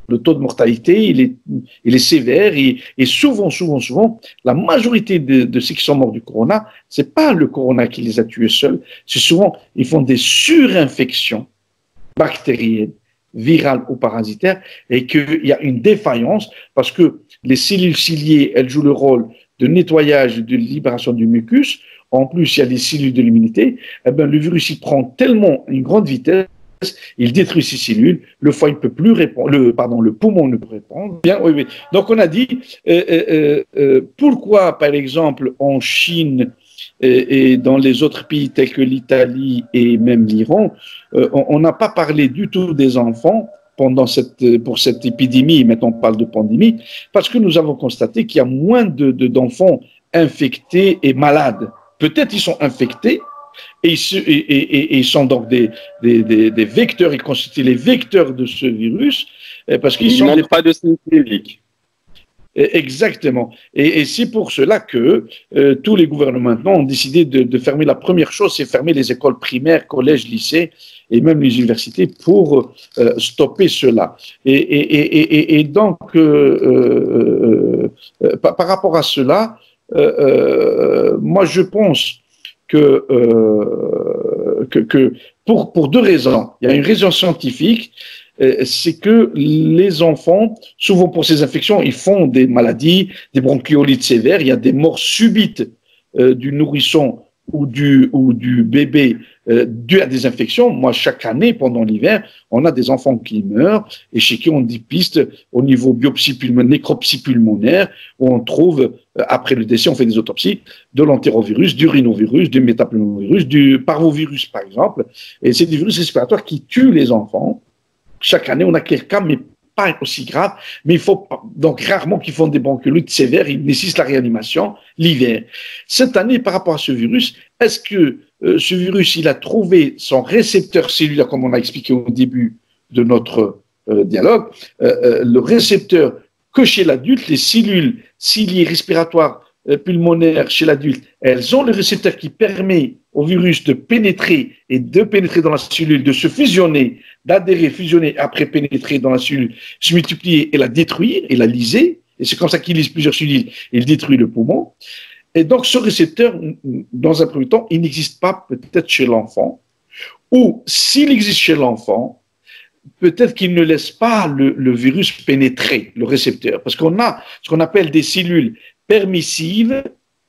le taux de mortalité, il est sévère et souvent, la majorité de ceux qui sont morts du corona, c'est pas le corona qui les a tués seuls, c'est souvent, ils font des surinfections bactériennes, virales ou parasitaires, et qu'il y a une défaillance parce que les cellules ciliées, elles jouent le rôle de nettoyage et de libération du mucus. En plus, il y a les cellules de l'immunité. Eh bien, le virus, il prend tellement une grande vitesse, il détruit ces cellules, le foie ne peut plus répondre, le poumon ne peut répondre. Bien, oui. Donc on a dit pourquoi, par exemple, en Chine, et dans les autres pays tels que l'Italie et même l'Iran, on n'a pas parlé du tout des enfants pour cette épidémie, maintenant on parle de pandémie, parce que nous avons constaté qu'il y a moins d'enfants infectés et malades. Peut-être ils sont infectés et ils sont donc des vecteurs, ils constituent les vecteurs de ce virus, parce qu'ils ne montrent pas de signes cliniques. Exactement. Et c'est pour cela que tous les gouvernements maintenant ont décidé de fermer. La première chose, c'est fermer les écoles primaires, collèges, lycées et même les universités pour stopper cela. Et donc, par rapport à cela, moi je pense que pour deux raisons. Il y a une raison scientifique, c'est que les enfants, souvent pour ces infections, ils font des maladies, des bronchiolites sévères, il y a des morts subites du nourrisson ou du bébé dues à des infections. Moi, chaque année, pendant l'hiver, on a des enfants qui meurent et chez qui on dépiste au niveau biopsie pulmonaire, nécropsie pulmonaire, où on trouve, après le décès, on fait des autopsies, de l'entérovirus, du rhinovirus, du métapneumovirus, du parvovirus, par exemple. Et c'est des virus respiratoires qui tuent les enfants. Chaque année, on a quelques cas, mais pas aussi grave. Mais il faut donc rarement qu'ils font des bronchiolites sévères, ils nécessitent la réanimation l'hiver. Cette année, par rapport à ce virus, est-ce que ce virus, il a trouvé son récepteur cellulaire, comme on a expliqué au début de notre dialogue, le récepteur que chez l'adulte, les cellules ciliées respiratoires pulmonaires chez l'adulte, elles ont le récepteur qui permet au virus de pénétrer dans la cellule, de se fusionner, d'adhérer, fusionner, après pénétrer dans la cellule, se multiplier et la détruire et la liser. Et c'est comme ça qu'il lise plusieurs cellules, il détruit le poumon. Et donc ce récepteur, dans un premier temps, il n'existe pas peut-être chez l'enfant, ou s'il existe chez l'enfant, peut-être qu'il ne laisse pas le virus pénétrer, le récepteur, parce qu'on a ce qu'on appelle des cellules permissives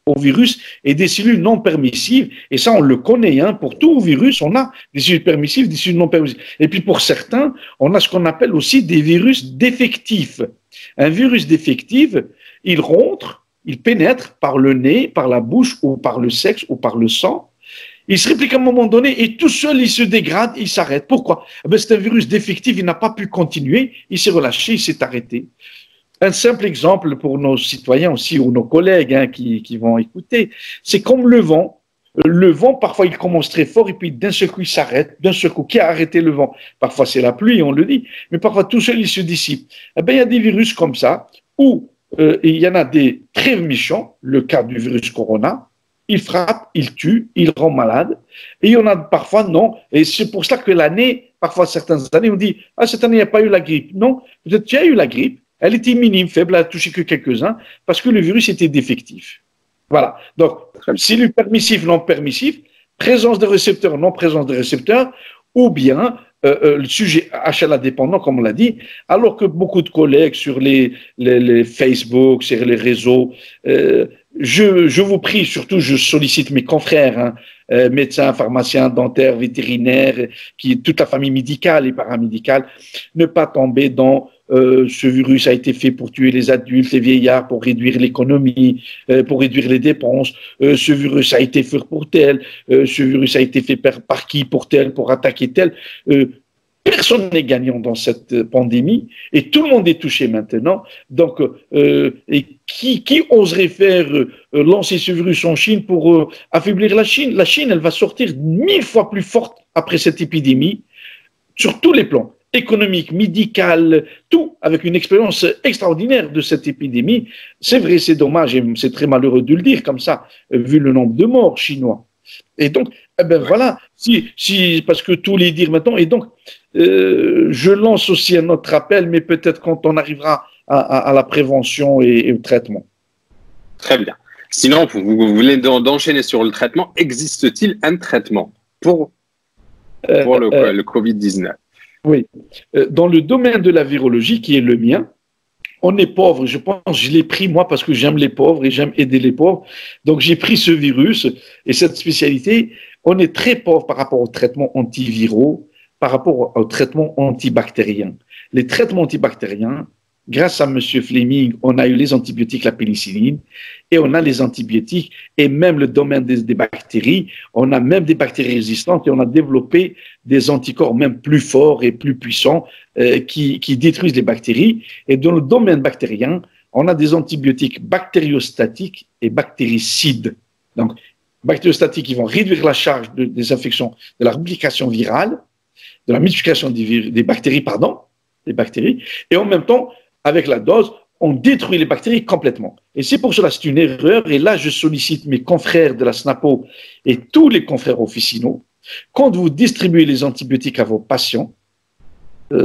au virus et des cellules non permissives, et ça on le connaît, hein, pour tout virus on a des cellules permissives, des cellules non permissives, et puis pour certains on a ce qu'on appelle aussi des virus défectifs. Un virus défectif, il rentre, il pénètre par le nez, par la bouche ou par le sexe ou par le sang, il se réplique à un moment donné et tout seul il se dégrade, il s'arrête. Pourquoi? C'est un virus défectif, il n'a pas pu continuer, il s'est relâché, il s'est arrêté. Un simple exemple pour nos citoyens aussi, ou nos collègues, hein, qui vont écouter, c'est comme le vent. Le vent, parfois, il commence très fort et puis d'un seul coup, il s'arrête. D'un seul coup, qui a arrêté le vent? Parfois, c'est la pluie, on le dit, mais parfois, tout seul, il se dissipe. Il y a des virus comme ça, où il y en a des très méchants, le cas du virus corona, il frappe, il tue, il rend malade. Et il y en a parfois, non. Et c'est pour cela que l'année, parfois, certaines années, on dit, ah, cette année, il n'y a pas eu la grippe. Non, peut-être qu'il y a eu la grippe. Elle était minime, faible, elle a touché que quelques-uns, parce que le virus était défectif. Voilà. Donc, cellules permissives, non permissives, présence de récepteurs, non présence de récepteurs, ou bien le sujet HLA dépendant, comme on l'a dit, alors que beaucoup de collègues sur les Facebook, sur les réseaux, je vous prie, surtout je sollicite mes confrères, hein, médecins, pharmaciens, dentaires, vétérinaires, toute la famille médicale et paramédicale, ne pas tomber dans ce virus a été fait pour tuer les adultes, les vieillards, pour réduire l'économie, pour réduire les dépenses. Ce virus a été fait pour tel. Ce virus a été fait par qui pour tel, pour attaquer tel. Personne n'est gagnant dans cette pandémie et tout le monde est touché maintenant. Donc, et qui oserait faire lancer ce virus en Chine pour affaiblir la Chine? La Chine, elle va sortir 1000 fois plus forte après cette épidémie sur tous les plans. Économique, médical, tout, avec une expérience extraordinaire de cette épidémie. C'est vrai, c'est dommage, et c'est très malheureux de le dire comme ça, vu le nombre de morts chinois. Et donc, voilà, parce que tous les dire maintenant, et donc, je lance aussi un autre appel, mais peut-être quand on arrivera à la prévention et au traitement. Très bien. Sinon, vous voulez d'enchaîner sur le traitement, existe-t-il un traitement pour le Covid-19? Oui. Dans le domaine de la virologie, qui est le mien, on est pauvre. Je pense, je l'ai pris moi parce que j'aime les pauvres et j'aime aider les pauvres. Donc j'ai pris ce virus et cette spécialité. On est très pauvre par rapport aux traitements antiviraux, par rapport aux traitements antibactériens. Les traitements antibactériens, grâce à M. Fleming, on a eu les antibiotiques, la pénicilline, et on a les antibiotiques, et même le domaine des bactéries, on a même des bactéries résistantes, et on a développé des anticorps même plus forts et plus puissants qui détruisent les bactéries. Et dans le domaine bactérien, on a des antibiotiques bactériostatiques et bactéricides. Donc, bactériostatiques qui vont réduire la charge des infections, de la réplication virale, de la multiplication des bactéries, et en même temps, avec la dose, on détruit les bactéries complètement. Et c'est pour cela que c'est une erreur, et là je sollicite mes confrères de la SNAPO et tous les confrères officinaux, quand vous distribuez les antibiotiques à vos patients,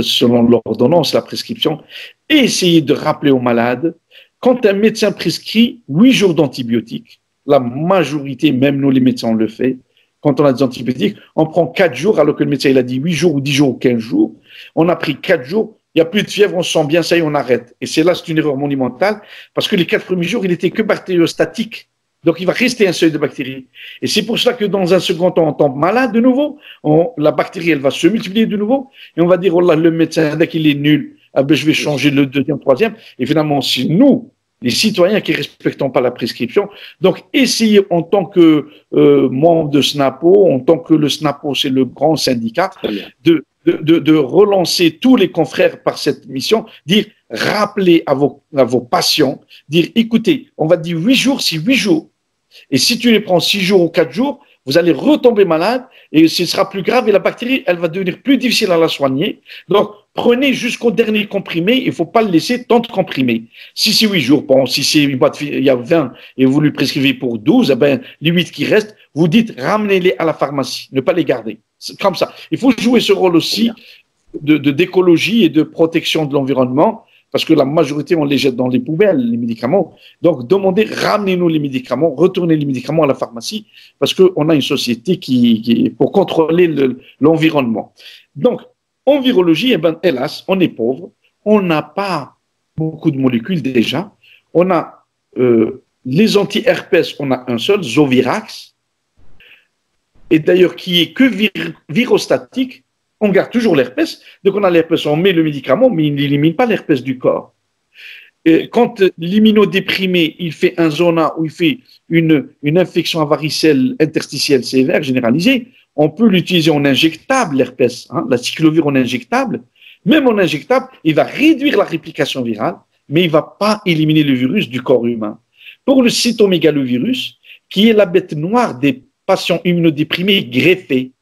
selon l'ordonnance, la prescription, essayez de rappeler aux malades, quand un médecin prescrit 8 jours d'antibiotiques, la majorité, même nous les médecins, on le fait, quand on a des antibiotiques, on prend 4 jours, alors que le médecin il a dit 8 jours ou 10 jours ou 15 jours. On a pris 4 jours, il n'y a plus de fièvre, on se sent bien, ça y est, on arrête. Et c'est là, c'est une erreur monumentale, parce que les 4 premiers jours, il n'était que bactériostatique. Donc, il va rester un seuil de bactéries. Et c'est pour cela que dans un second temps, on tombe malade de nouveau, la bactérie, elle va se multiplier de nouveau, et on va dire, oh là, le médecin, dès qu'il est nul, ah ben, je vais changer le deuxième, troisième. Et finalement, c'est nous, les citoyens qui ne respectons pas la prescription. Donc, essayez en tant que membre de SNAPO, en tant que le SNAPO, c'est le grand syndicat, de relancer tous les confrères par cette mission, dire, rappelez à vos patients, dire, écoutez, on va dire 8 jours, c'est 8 jours. Et si tu les prends 6 jours ou 4 jours, vous allez retomber malade et ce sera plus grave et la bactérie, elle va devenir plus difficile à la soigner. Donc, prenez jusqu'au dernier comprimé, il ne faut pas le laisser tant de comprimés. Si c'est 8 jours, bon, si c'est une boîte, il y a 20 et vous lui prescrivez pour 12, eh ben, les 8 qui restent, vous dites ramenez-les à la pharmacie, ne pas les garder. C'est comme ça. Il faut jouer ce rôle aussi d'écologie et de protection de l'environnement, parce que la majorité, on les jette dans les poubelles, les médicaments. Donc, demandez, ramenez-nous les médicaments, retournez les médicaments à la pharmacie, parce qu'on a une société qui pour contrôler l'environnement. Donc, en virologie, eh ben, hélas, on est pauvre, on n'a pas beaucoup de molécules déjà. On a les anti-herpès, on a un seul, Zovirax, et d'ailleurs qui est que virostatique. On garde toujours l'herpès. Donc, on a l'herpès, on met le médicament, mais il n'élimine pas l'herpès du corps. Et quand l'immunodéprimé, il fait un zona où il fait une infection à varicelle interstitielle sévère, généralisée, on peut l'utiliser en injectable, l'herpès, la cyclovir en injectable. Même en injectable, il va réduire la réplication virale, mais il ne va pas éliminer le virus du corps humain. Pour le cytomégalovirus, qui est la bête noire des patients immunodéprimés greffés,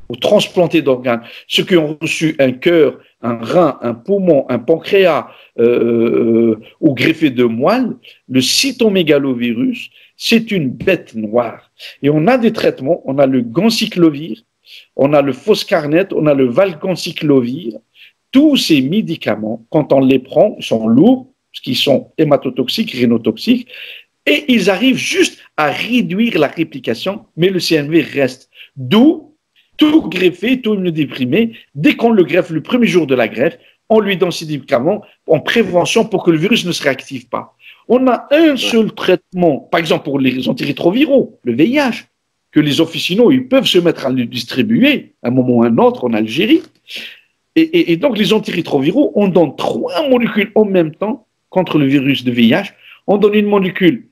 ou transplantés d'organes, ceux qui ont reçu un cœur, un rein, un poumon, un pancréas ou greffé de moelle, le cytomégalovirus, c'est une bête noire. Et on a des traitements, on a le ganciclovir, on a le foscarnet, on a le valganciclovir. Tous ces médicaments, quand on les prend, ils sont lourds, parce qu'ils sont hématotoxiques, rénotoxiques, et ils arrivent juste à réduire la réplication, mais le CMV reste. D'où tout greffé, tout immunodéprimé, dès qu'on le greffe le premier jour de la greffe, on lui donne ces médicaments en prévention pour que le virus ne se réactive pas. On a un seul traitement, par exemple pour les antirétroviraux, le VIH, que les officinaux ils peuvent se mettre à le distribuer à un moment ou à un autre en Algérie. Et donc les antirétroviraux, on donne 3 molécules en même temps contre le virus de VIH. On donne une molécule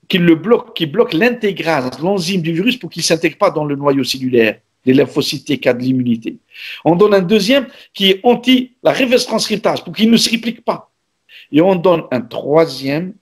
qui bloque l'intégrase, l'enzyme du virus pour qu'il ne s'intègre pas dans le noyau cellulaire des lymphocytes T4 de l'immunité. On donne un deuxième qui est anti la reverse transcriptase pour qu'il ne se réplique pas. Et on donne un troisième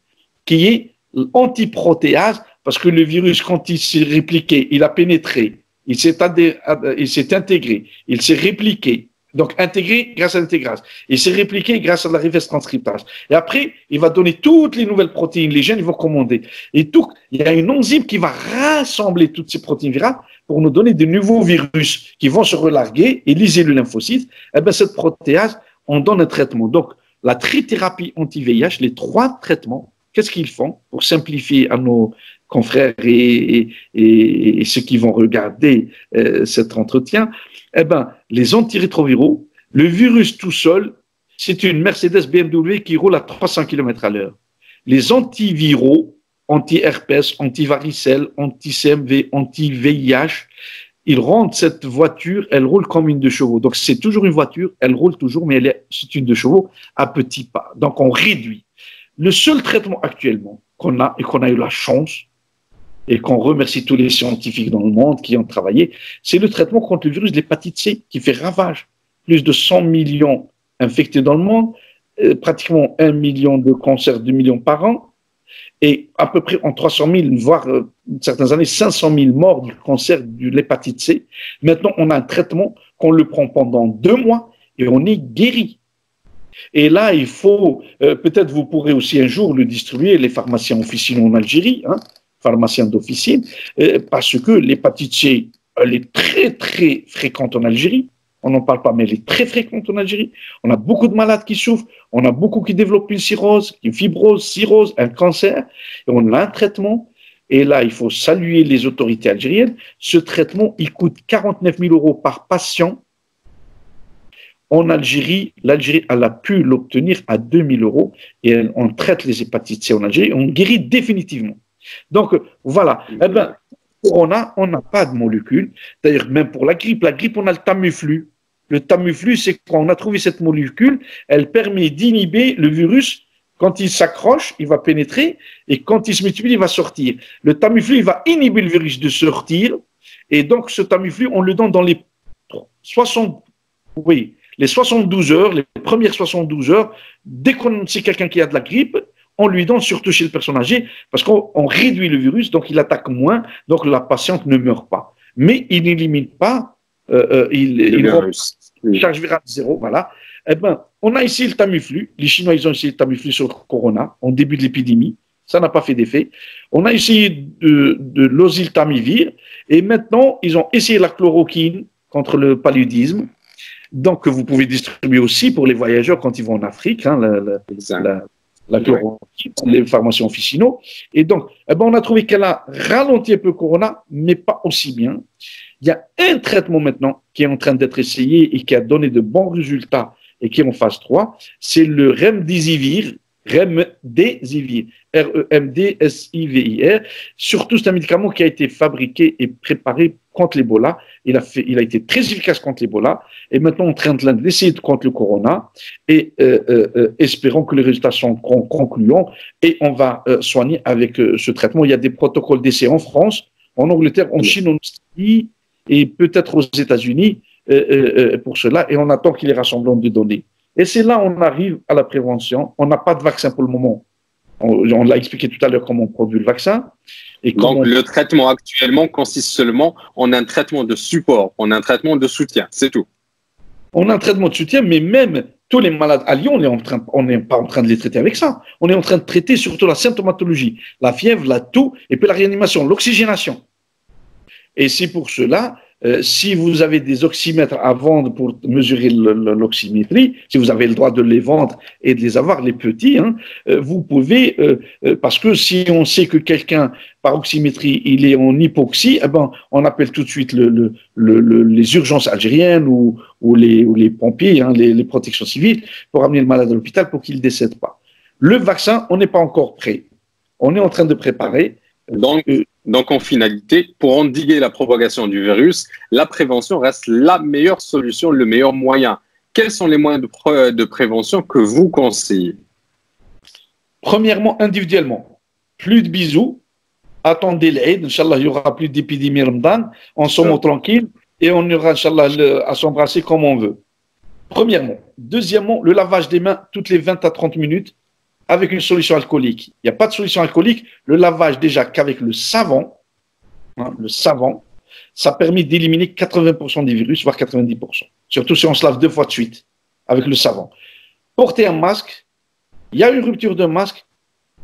qui est antiprotéase parce que le virus, quand il s'est répliqué, il a pénétré, il s'est intégré, il s'est répliqué. Donc, intégré grâce à l'intégrase. Il s'est répliqué grâce à la reverse transcriptase. Et après, il va donner toutes les nouvelles protéines. Les gènes, ils vont commander. Et il y a une enzyme qui va rassembler toutes ces protéines virales pour nous donner de nouveaux virus qui vont se relarguer et lyser le lymphocyte. Eh bien, cette protéase, on donne un traitement. Donc, la trithérapie anti-VIH, les 3 traitements, qu'est-ce qu'ils font pour simplifier à nos confrères et ceux qui vont regarder cet entretien? Eh bien, les antirétroviraux, le virus tout seul, c'est une Mercedes BMW qui roule à 300 km/h. Les antiviraux, anti-herpès, anti-varicelle, anti-CMV, anti-VIH, ils rendent cette voiture, elle roule comme une 2 chevaux. Donc, c'est toujours une voiture, elle roule toujours, mais c'est une 2 chevaux à petits pas. Donc, on réduit. Le seul traitement actuellement qu'on a, et qu'on a eu la chance, et qu'on remercie tous les scientifiques dans le monde qui ont travaillé, c'est le traitement contre le virus de l'hépatite C, qui fait ravage. Plus de 100 millions infectés dans le monde, pratiquement 1 million de cancers, 2 millions par an, et à peu près en 300 000, voire certaines années 500 000 morts du cancer de l'hépatite C. Maintenant, on a un traitement qu'on le prend pendant 2 mois et on est guéri. Et là, il faut, peut-être vous pourrez aussi un jour le distribuer, les pharmaciens officinaux en Algérie, pharmaciens d'officine, parce que l'hépatite C, elle est très, très fréquente en Algérie. On n'en parle pas, mais elle est très fréquente en Algérie. On a beaucoup de malades qui souffrent, on a beaucoup qui développent une cirrhose, une fibrose, cirrhose, un cancer, et on a un traitement. Et là, il faut saluer les autorités algériennes. Ce traitement, il coûte 49 000 € par patient. En Algérie, l'Algérie, elle a pu l'obtenir à 2 000 € et on traite les hépatites C en Algérie, on guérit définitivement. Donc, voilà. Eh bien, Corona, on n'a pas de molécule. D'ailleurs, même pour la grippe, on a le Tamiflu. Le Tamiflu, c'est quand on a trouvé cette molécule, elle permet d'inhiber le virus. Quand il s'accroche, il va pénétrer, et quand il se multiplie, il va sortir. Le Tamiflu, il va inhiber le virus de sortir, et donc ce Tamiflu, on le donne dans les 72 heures, les premières 72 heures, dès qu'on sait quelqu'un qui a de la grippe, on lui donne, surtout chez le personne âgée, parce qu'on réduit le virus, donc il attaque moins, donc la patiente ne meurt pas. Mais il n'élimine pas, charge virale zéro, voilà. Eh ben, on a ici le Tamiflu. Les Chinois, ils ont essayé le Tamiflu sur le Corona, en début de l'épidémie. Ça n'a pas fait d'effet. On a essayé de l'oseltamivir, et maintenant, ils ont essayé la chloroquine contre le paludisme. Donc, vous pouvez distribuer aussi pour les voyageurs quand ils vont en Afrique, la chloroquine, les pharmaciens officinaux. Et donc, eh ben, on a trouvé qu'elle a ralenti un peu Corona, mais pas aussi bien. Il y a un traitement maintenant qui est en train d'être essayé et qui a donné de bons résultats et qui est en phase 3, c'est le Remdesivir, R-E-M-D-S-I-V-I-R. Surtout, c'est un médicament qui a été fabriqué et préparé contre l'Ebola. Il a été très efficace contre l'Ebola. Et maintenant, on est en train d'essayer contre le Corona. Et espérons que les résultats sont concluants. Et on va soigner avec ce traitement. Il y a des protocoles d'essai en France, en Angleterre, en Chine, en Australie et peut-être aux États-Unis pour cela. Et on attend qu'il y ait rassemblement de données. Et c'est là on arrive à la prévention. On n'a pas de vaccin pour le moment. On l'a expliqué tout à l'heure comment on produit le vaccin. Et donc, le traitement actuellement consiste seulement en un traitement de support, en un traitement de soutien, c'est tout. On a un traitement de soutien, mais même tous les malades à Lyon, on n'est pas en train de les traiter avec ça. On est en train de traiter surtout la symptomatologie, la fièvre, la toux, et puis la réanimation, l'oxygénation. Et c'est pour cela, si vous avez des oxymètres à vendre pour mesurer l'oxymétrie, si vous avez le droit de les vendre et de les avoir, les petits, vous pouvez, parce que si on sait que quelqu'un, par oxymétrie, il est en hypoxie, eh ben, on appelle tout de suite les urgences algériennes ou les pompiers, les protections civiles, pour amener le malade à l'hôpital pour qu'il ne décède pas. Le vaccin, on n'est pas encore prêt. On est en train de préparer. Donc, en finalité, pour endiguer la propagation du virus, la prévention reste la meilleure solution, le meilleur moyen. Quels sont les moyens de prévention que vous conseillez? Premièrement, individuellement, plus de bisous, attendez l'Aïd, Inch'Allah, il n'y aura plus d'épidémie Ramadan, on s'en tranquille et on aura, Inch'Allah, à s'embrasser comme on veut. Premièrement. Deuxièmement, le lavage des mains toutes les 20 à 30 minutes, avec une solution alcoolique. Il n'y a pas de solution alcoolique. Le lavage, déjà, qu'avec le savon, ça permet d'éliminer 80% des virus, voire 90%. Surtout si on se lave 2 fois de suite avec le savon. Porter un masque. Il y a une rupture de masque.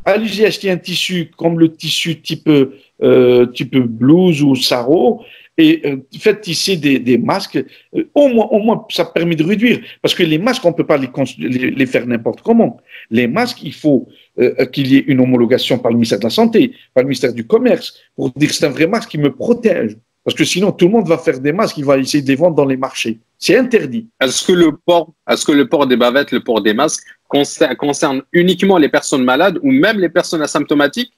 Allez-y acheter un tissu comme le tissu type blouse ou sarrau et faites tisser des masques. Au moins, ça permet de réduire. Parce que les masques, on ne peut pas les faire n'importe comment. Les masques, il faut qu'il y ait une homologation par le ministère de la Santé, par le ministère du Commerce, pour dire que c'est un vrai masque qui me protège. Parce que sinon, tout le monde va faire des masques, il va essayer de les vendre dans les marchés. C'est interdit. Est-ce que le port des bavettes, le port des masques concerne uniquement les personnes malades ou même les personnes asymptomatiques?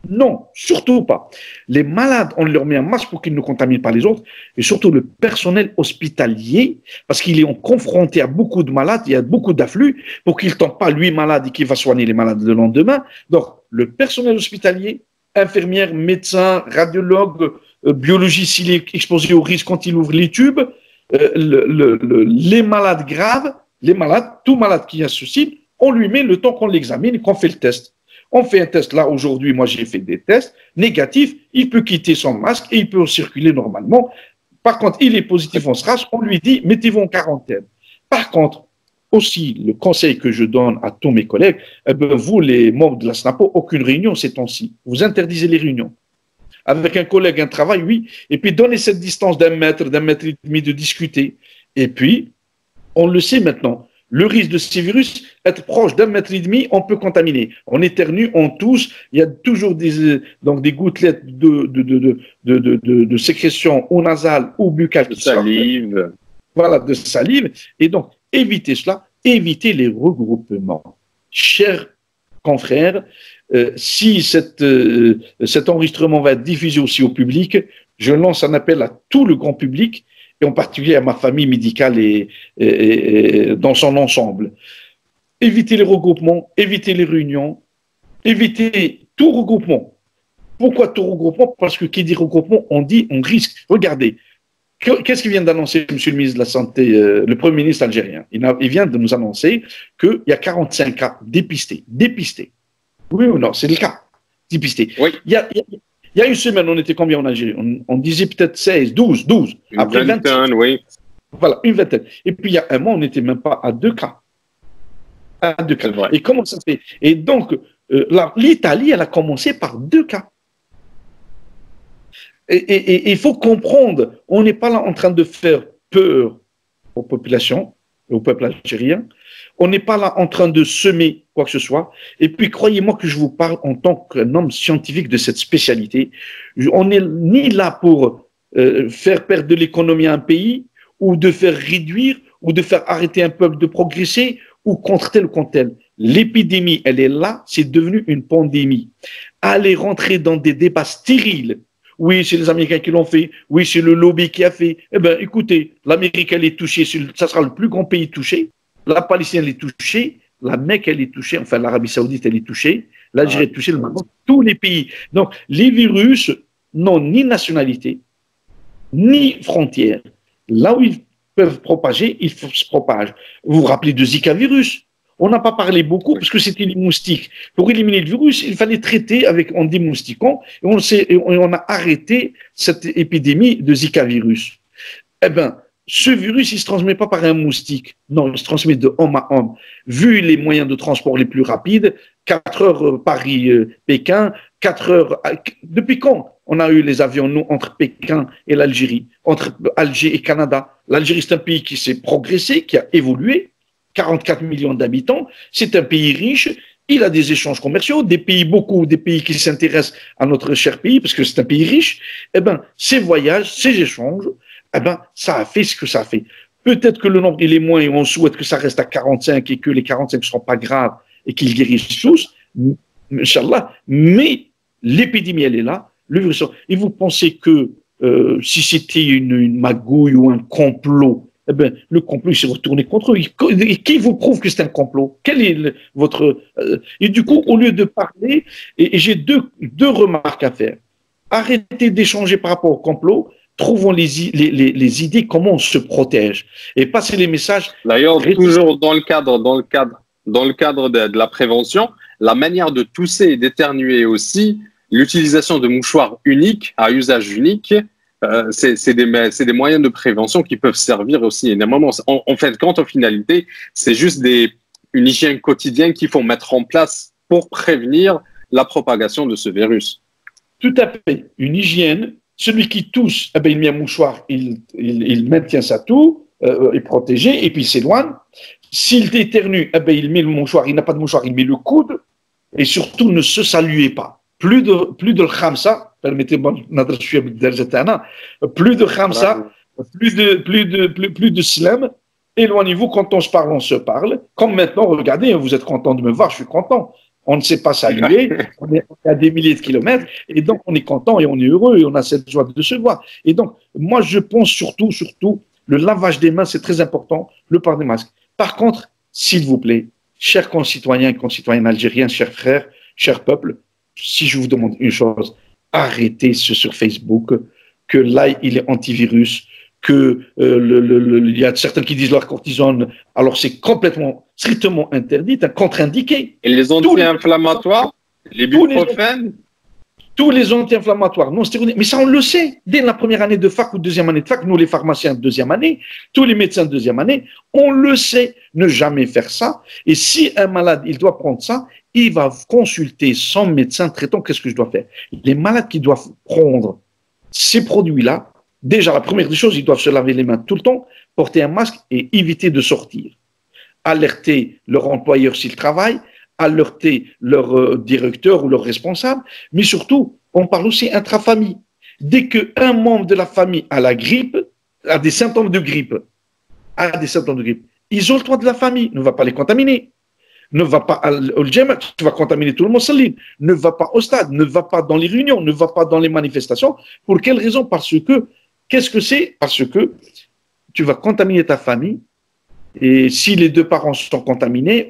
Non, surtout pas. Les malades, on leur met un masque pour qu'ils ne contaminent pas les autres, et surtout le personnel hospitalier, parce qu'il est confronté à beaucoup de malades, il y a beaucoup d'afflux, pour qu'il ne tombe pas lui malade et qu'il va soigner les malades le lendemain. Donc, le personnel hospitalier, infirmières, médecins, radiologues, biologie s'il est exposé au risque quand il ouvre les tubes, les malades graves, les malades, tout malade qui est susceptible, on lui met le temps qu'on l'examine et qu'on fait le test. On fait un test là aujourd'hui, moi j'ai fait des tests négatifs, il peut quitter son masque et il peut circuler normalement. Par contre, il est positif en SRAS, on lui dit mettez-vous en quarantaine. Par contre, aussi le conseil que je donne à tous mes collègues, eh bien, vous les membres de la SNAPO, aucune réunion ces temps-ci. Vous interdisez les réunions. Avec un collègue, un travail, oui. Et puis donnez cette distance d'un mètre et demi de discuter. Et puis, on le sait maintenant. Le risque de ces virus, être proche d'un mètre et demi, on peut contaminer. On éternue, on tousse, il y a toujours donc des gouttelettes de sécrétion ou nasale ou buccale. De salive. Voilà, de salive. Et donc, évitez cela, évitez les regroupements. Chers confrères, si cet enregistrement va être diffusé aussi au public, je lance un appel à tout le grand public, et en particulier à ma famille médicale et dans son ensemble. Évitez les regroupements, évitez les réunions, évitez tout regroupement. Pourquoi tout regroupement? Parce que qui dit regroupement, on dit on risque. Regardez, qu'est-ce qu'il vient d'annoncer, Monsieur le ministre de la Santé, le Premier ministre algérien? Il vient de nous annoncer qu'il y a 45 cas dépistés. Dépistés. Oui ou non? C'est le cas. Dépistés. Oui. Il y a une semaine, on était combien en Algérie? On disait peut-être 16, 12. Après 21, oui. Voilà, une vingtaine. Et puis il y a un mois, on n'était même pas à 2 cas. À 2 cas. Et comment ça se fait? Et donc, l'Italie, elle a commencé par 2 cas. Et il faut comprendre, on n'est pas là en train de faire peur aux populations, au peuple algérien. On n'est pas là en train de semer quoi que ce soit. Et puis, croyez-moi que je vous parle en tant qu'un homme scientifique de cette spécialité. On n'est ni là pour faire perdre de l'économie à un pays, ou de faire réduire, ou de faire arrêter un peuple de progresser, ou contre tel ou contre tel. L'épidémie, elle est là, c'est devenu une pandémie. Aller rentrer dans des débats stériles. Oui, c'est les Américains qui l'ont fait. Oui, c'est le lobby qui a fait. Eh bien, écoutez, l'Amérique, elle est touchée. Ça sera le plus grand pays touché. La Palestine, elle est touchée. La Mecque, elle est touchée. Enfin, l'Arabie Saoudite, elle est touchée. L'Algérie est touchée. Le Maroc, tous les pays. Donc, les virus n'ont ni nationalité, ni frontières. Là où ils peuvent propager, ils se propagent. Vous vous rappelez de Zika virus? On n'a pas parlé beaucoup parce que c'était les moustiques. Pour éliminer le virus, il fallait traiter en démoustiquant et on a arrêté cette épidémie de Zika virus. Eh bien, ce virus, il ne se transmet pas par un moustique. Non, il se transmet de homme à homme. Vu les moyens de transport les plus rapides, 4 heures Paris-Pékin, 4 heures... Depuis quand on a eu les avions, nous, entre Pékin et l'Algérie, entre Alger et Canada? L'Algérie, c'est un pays qui s'est progressé, qui a évolué. 44 millions d'habitants, c'est un pays riche, il a des échanges commerciaux, beaucoup des pays qui s'intéressent à notre cher pays, parce que c'est un pays riche. Eh bien, ces voyages, ces échanges, eh ben, ça a fait ce que ça a fait. Peut-être que le nombre, il est moins et on souhaite que ça reste à 45 et que les 45 ne seront pas graves et qu'ils guérissent tous, Inch'Allah, mais l'épidémie, elle est là, le virus. Et vous pensez que si c'était une magouille ou un complot, eh bien, le complot s'est retourné contre eux. Et qui vous prouve que c'est un complot? Quel est votre... Et du coup, au lieu de parler, et j'ai deux remarques à faire. Arrêtez d'échanger par rapport au complot, trouvons les idées, comment on se protège. Et passez les messages... D'ailleurs, toujours dans le cadre de la prévention, la manière de tousser et d'éternuer aussi, l'utilisation de mouchoirs uniques, à usage unique, c'est des moyens de prévention qui peuvent servir aussi énormément. En fait, quant aux finalités, c'est juste une hygiène quotidienne qu'il faut mettre en place pour prévenir la propagation de ce virus. Tout à fait. Une hygiène. Celui qui tousse, eh bien, il met un mouchoir, il maintient sa toux, est protégé, et puis il s'éloigne. S'il éternue, eh bien, il met le mouchoir, il n'a pas de mouchoir, il met le coude, et surtout ne se saluez pas. Plus de khamsa, permettez-moi plus de khamsa, plus de slam, éloignez-vous, quand on se parle, on se parle. Comme maintenant, regardez, vous êtes content de me voir, je suis content. On ne sait pas saluer, on est à des milliers de kilomètres, et donc on est content et on est heureux et on a cette joie de se voir. Et donc, moi, je pense surtout, le lavage des mains, c'est très important, le port des masques. Par contre, s'il vous plaît, chers concitoyens et concitoyennes algériens, chers frères, chers peuples, si je vous demande une chose, arrêtez ce sur Facebook, que là, il est antivirus, que il y a certains qui disent leur cortisone, alors c'est complètement, strictement interdit, contre-indiqué. Et les anti-inflammatoires, les buprofènes, tous les anti-inflammatoires non stéroïdiens, mais ça on le sait, dès la première année de fac ou deuxième année de fac, nous les pharmaciens de deuxième année, tous les médecins de deuxième année, on le sait, ne jamais faire ça. Et si un malade, il doit prendre ça, il va consulter son médecin traitant, qu'est-ce que je dois faire? Les malades qui doivent prendre ces produits-là, déjà, la première des choses, ils doivent se laver les mains tout le temps, porter un masque et éviter de sortir. Alerter leur employeur s'il travaille, alerter leur directeur ou leur responsable, mais surtout, on parle aussi intra-famille. Dès qu'un membre de la famille a la grippe, a des symptômes de grippe, isole-toi de la famille, ne va pas les contaminer. Ne va pas au djemma, tu vas contaminer tout le monde, Saline. Ne va pas au stade, ne va pas dans les réunions, ne va pas dans les manifestations. Pour quelle raison? Parce que, qu'est-ce que c'est? Parce que tu vas contaminer ta famille, et si les deux parents sont contaminés,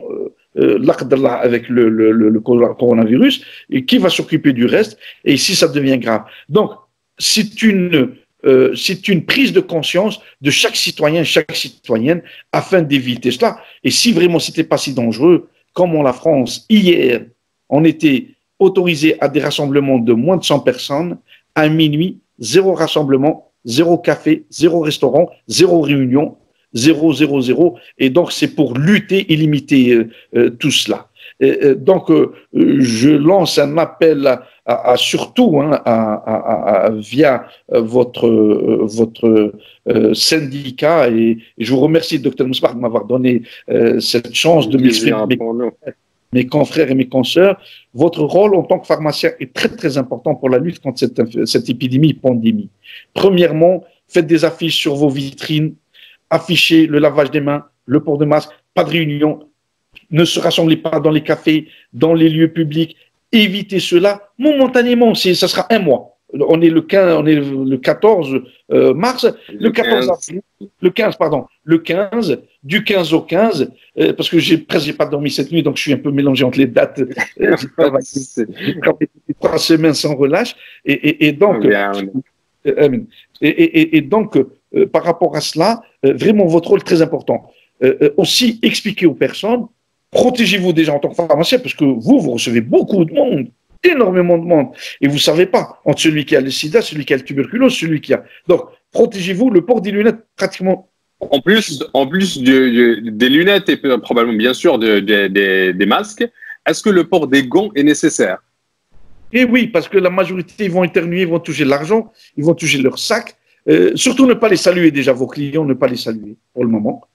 avec le coronavirus, et qui va s'occuper du reste, et si ça devient grave. Donc, c'est une prise de conscience de chaque citoyen, chaque citoyenne, afin d'éviter cela. Et si vraiment c'était pas si dangereux, comme en la France, hier, on était autorisé à des rassemblements de moins de 100 personnes, à minuit, zéro rassemblement, zéro café, zéro restaurant, zéro réunion, 0, 0, 0. Et donc, c'est pour lutter et limiter tout cela. Donc, je lance un appel surtout via votre syndicat, et je vous remercie, Dr Moussbar, de m'avoir donné cette chance de m'exprimer mes confrères et mes consoeurs. Votre rôle en tant que pharmacien est très, très important pour la lutte contre cette épidémie, pandémie. Premièrement, faites des affiches sur vos vitrines, affichez le lavage des mains, le port de masque, pas de réunion, ne se rassemblez pas dans les cafés, dans les lieux publics, évitez cela momentanément, ça sera un mois. On est le 14 mars, le 14 avril, le 15, du 15 au 15, parce que j'ai presque pas dormi cette nuit, donc je suis un peu mélangé entre les dates. J'ai travaillé 3 semaines sans relâche, et donc, par rapport à cela, vraiment votre rôle est très important. Aussi, expliquer aux personnes, protégez-vous déjà en tant que pharmacien, parce que vous recevez beaucoup de monde, énormément de monde, et vous ne savez pas, entre celui qui a le sida, celui qui a le tuberculose, celui qui a... Donc, protégez-vous, le port des lunettes, pratiquement... En plus des lunettes et probablement, bien sûr, des masques, est-ce que le port des gants est nécessaire? Et oui, parce que la majorité, ils vont éternuer, ils vont toucher l'argent, ils vont toucher leur sac. Surtout ne pas les saluer déjà, vos clients, ne pas les saluer pour le moment.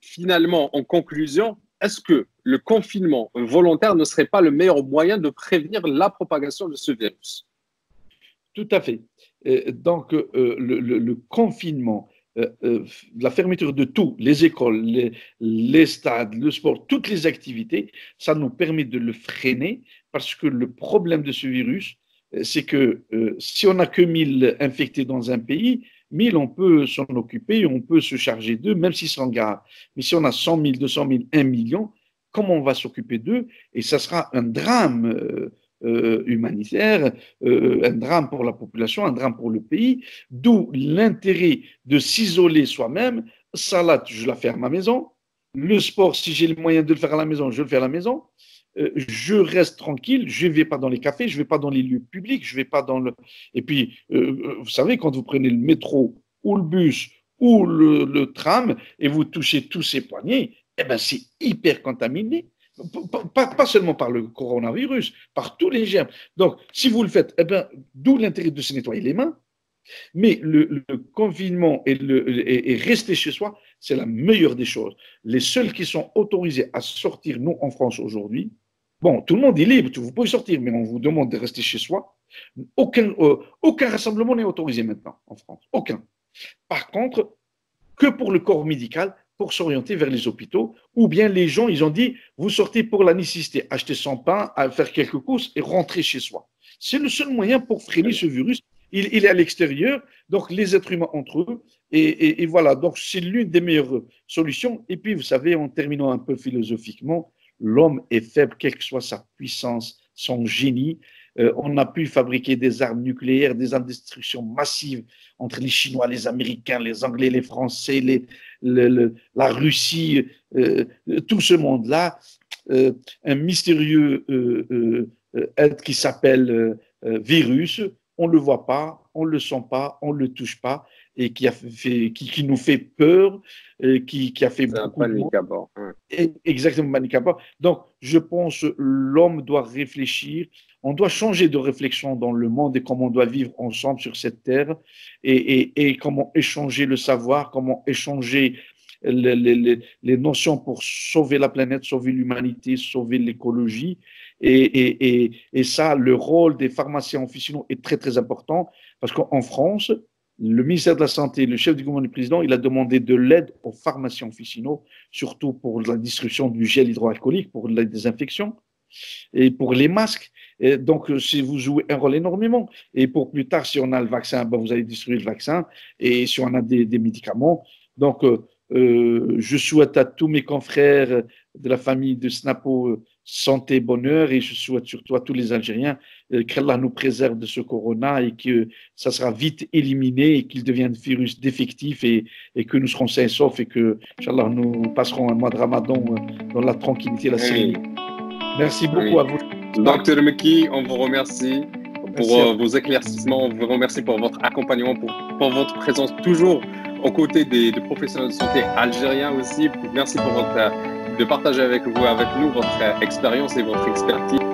Finalement, en conclusion, est-ce que le confinement volontaire ne serait pas le meilleur moyen de prévenir la propagation de ce virus? Tout à fait. Donc, le confinement, la fermeture de tout, les écoles, les stades, le sport, toutes les activités, ça nous permet de le freiner, parce que le problème de ce virus, c'est que si on n'a que 1000 infectés dans un pays, 1000, on peut s'en occuper, on peut se charger d'eux, même s'ils sont graves. Mais si on a 100 000, 200 000, 1 million, comment on va s'occuper d'eux? Et ça sera un drame humanitaire, un drame pour la population, un drame pour le pays, d'où l'intérêt de s'isoler soi-même. Salade, je la fais à ma maison. Le sport, si j'ai le moyen de le faire à la maison, je le fais à la maison. Je reste tranquille, je ne vais pas dans les cafés, je ne vais pas dans les lieux publics, je vais pas dans le... Et puis, vous savez, quand vous prenez le métro ou le bus ou le tram et vous touchez tous ces poignets, eh ben, c'est hyper contaminé. Pas seulement par le coronavirus, par tous les germes. Donc, si vous le faites, eh ben, d'où l'intérêt de se nettoyer les mains. Mais le confinement et rester chez soi, c'est la meilleure des choses. Les seuls qui sont autorisés à sortir, nous, en France aujourd'hui, bon, tout le monde est libre, vous pouvez sortir, mais on vous demande de rester chez soi. Aucun rassemblement n'est autorisé maintenant en France. Aucun. Par contre, que pour le corps médical, pour s'orienter vers les hôpitaux, ou bien les gens, ils ont dit, vous sortez pour la nécessité, acheter son pain, faire quelques courses et rentrer chez soi. C'est le seul moyen pour freiner ce virus. Il est à l'extérieur, donc les êtres humains entre eux, et voilà, donc c'est l'une des meilleures solutions. Et puis, vous savez, en terminant un peu philosophiquement, l'homme est faible, quelle que soit sa puissance, son génie. On a pu fabriquer des armes nucléaires, des armes de destruction massives entre les Chinois, les Américains, les Anglais, les Français, la Russie, tout ce monde-là. Un mystérieux être qui s'appelle virus, on ne le voit pas, on ne le sent pas, on ne le touche pas, et qui nous fait peur, qui a fait beaucoup de panique à bord. Exactement, panique à bord. Donc, je pense que l'homme doit réfléchir, on doit changer de réflexion dans le monde et comment on doit vivre ensemble sur cette terre et comment échanger le savoir, comment échanger les notions pour sauver la planète, sauver l'humanité, sauver l'écologie. Et ça, le rôle des pharmaciens officinaux est très, très important parce qu'en France, le ministère de la Santé, le chef du gouvernement du président, il a demandé de l'aide aux pharmaciens officinaux, surtout pour la distribution du gel hydroalcoolique, pour la désinfection et pour les masques. Et donc, si vous jouez un rôle énormément. Et pour plus tard, si on a le vaccin, ben vous allez distribuer le vaccin. Et si on a des médicaments. Donc, je souhaite à tous mes confrères de la famille de Snapo santé, bonheur, et je souhaite surtout à tous les Algériens qu'Allah nous préserve de ce corona et que ça sera vite éliminé et qu'il devienne virus défectif et que nous serons sains et saufs et que, Inch'Allah, nous passerons un mois de Ramadan dans la tranquillité et la sérénité. Merci beaucoup à vous. Docteur Mekki, on vous remercie pour vos éclaircissements, on vous remercie pour votre accompagnement, pour votre présence toujours aux côtés des professionnels de santé algériens aussi. Merci pour de partager avec nous votre expérience et votre expertise.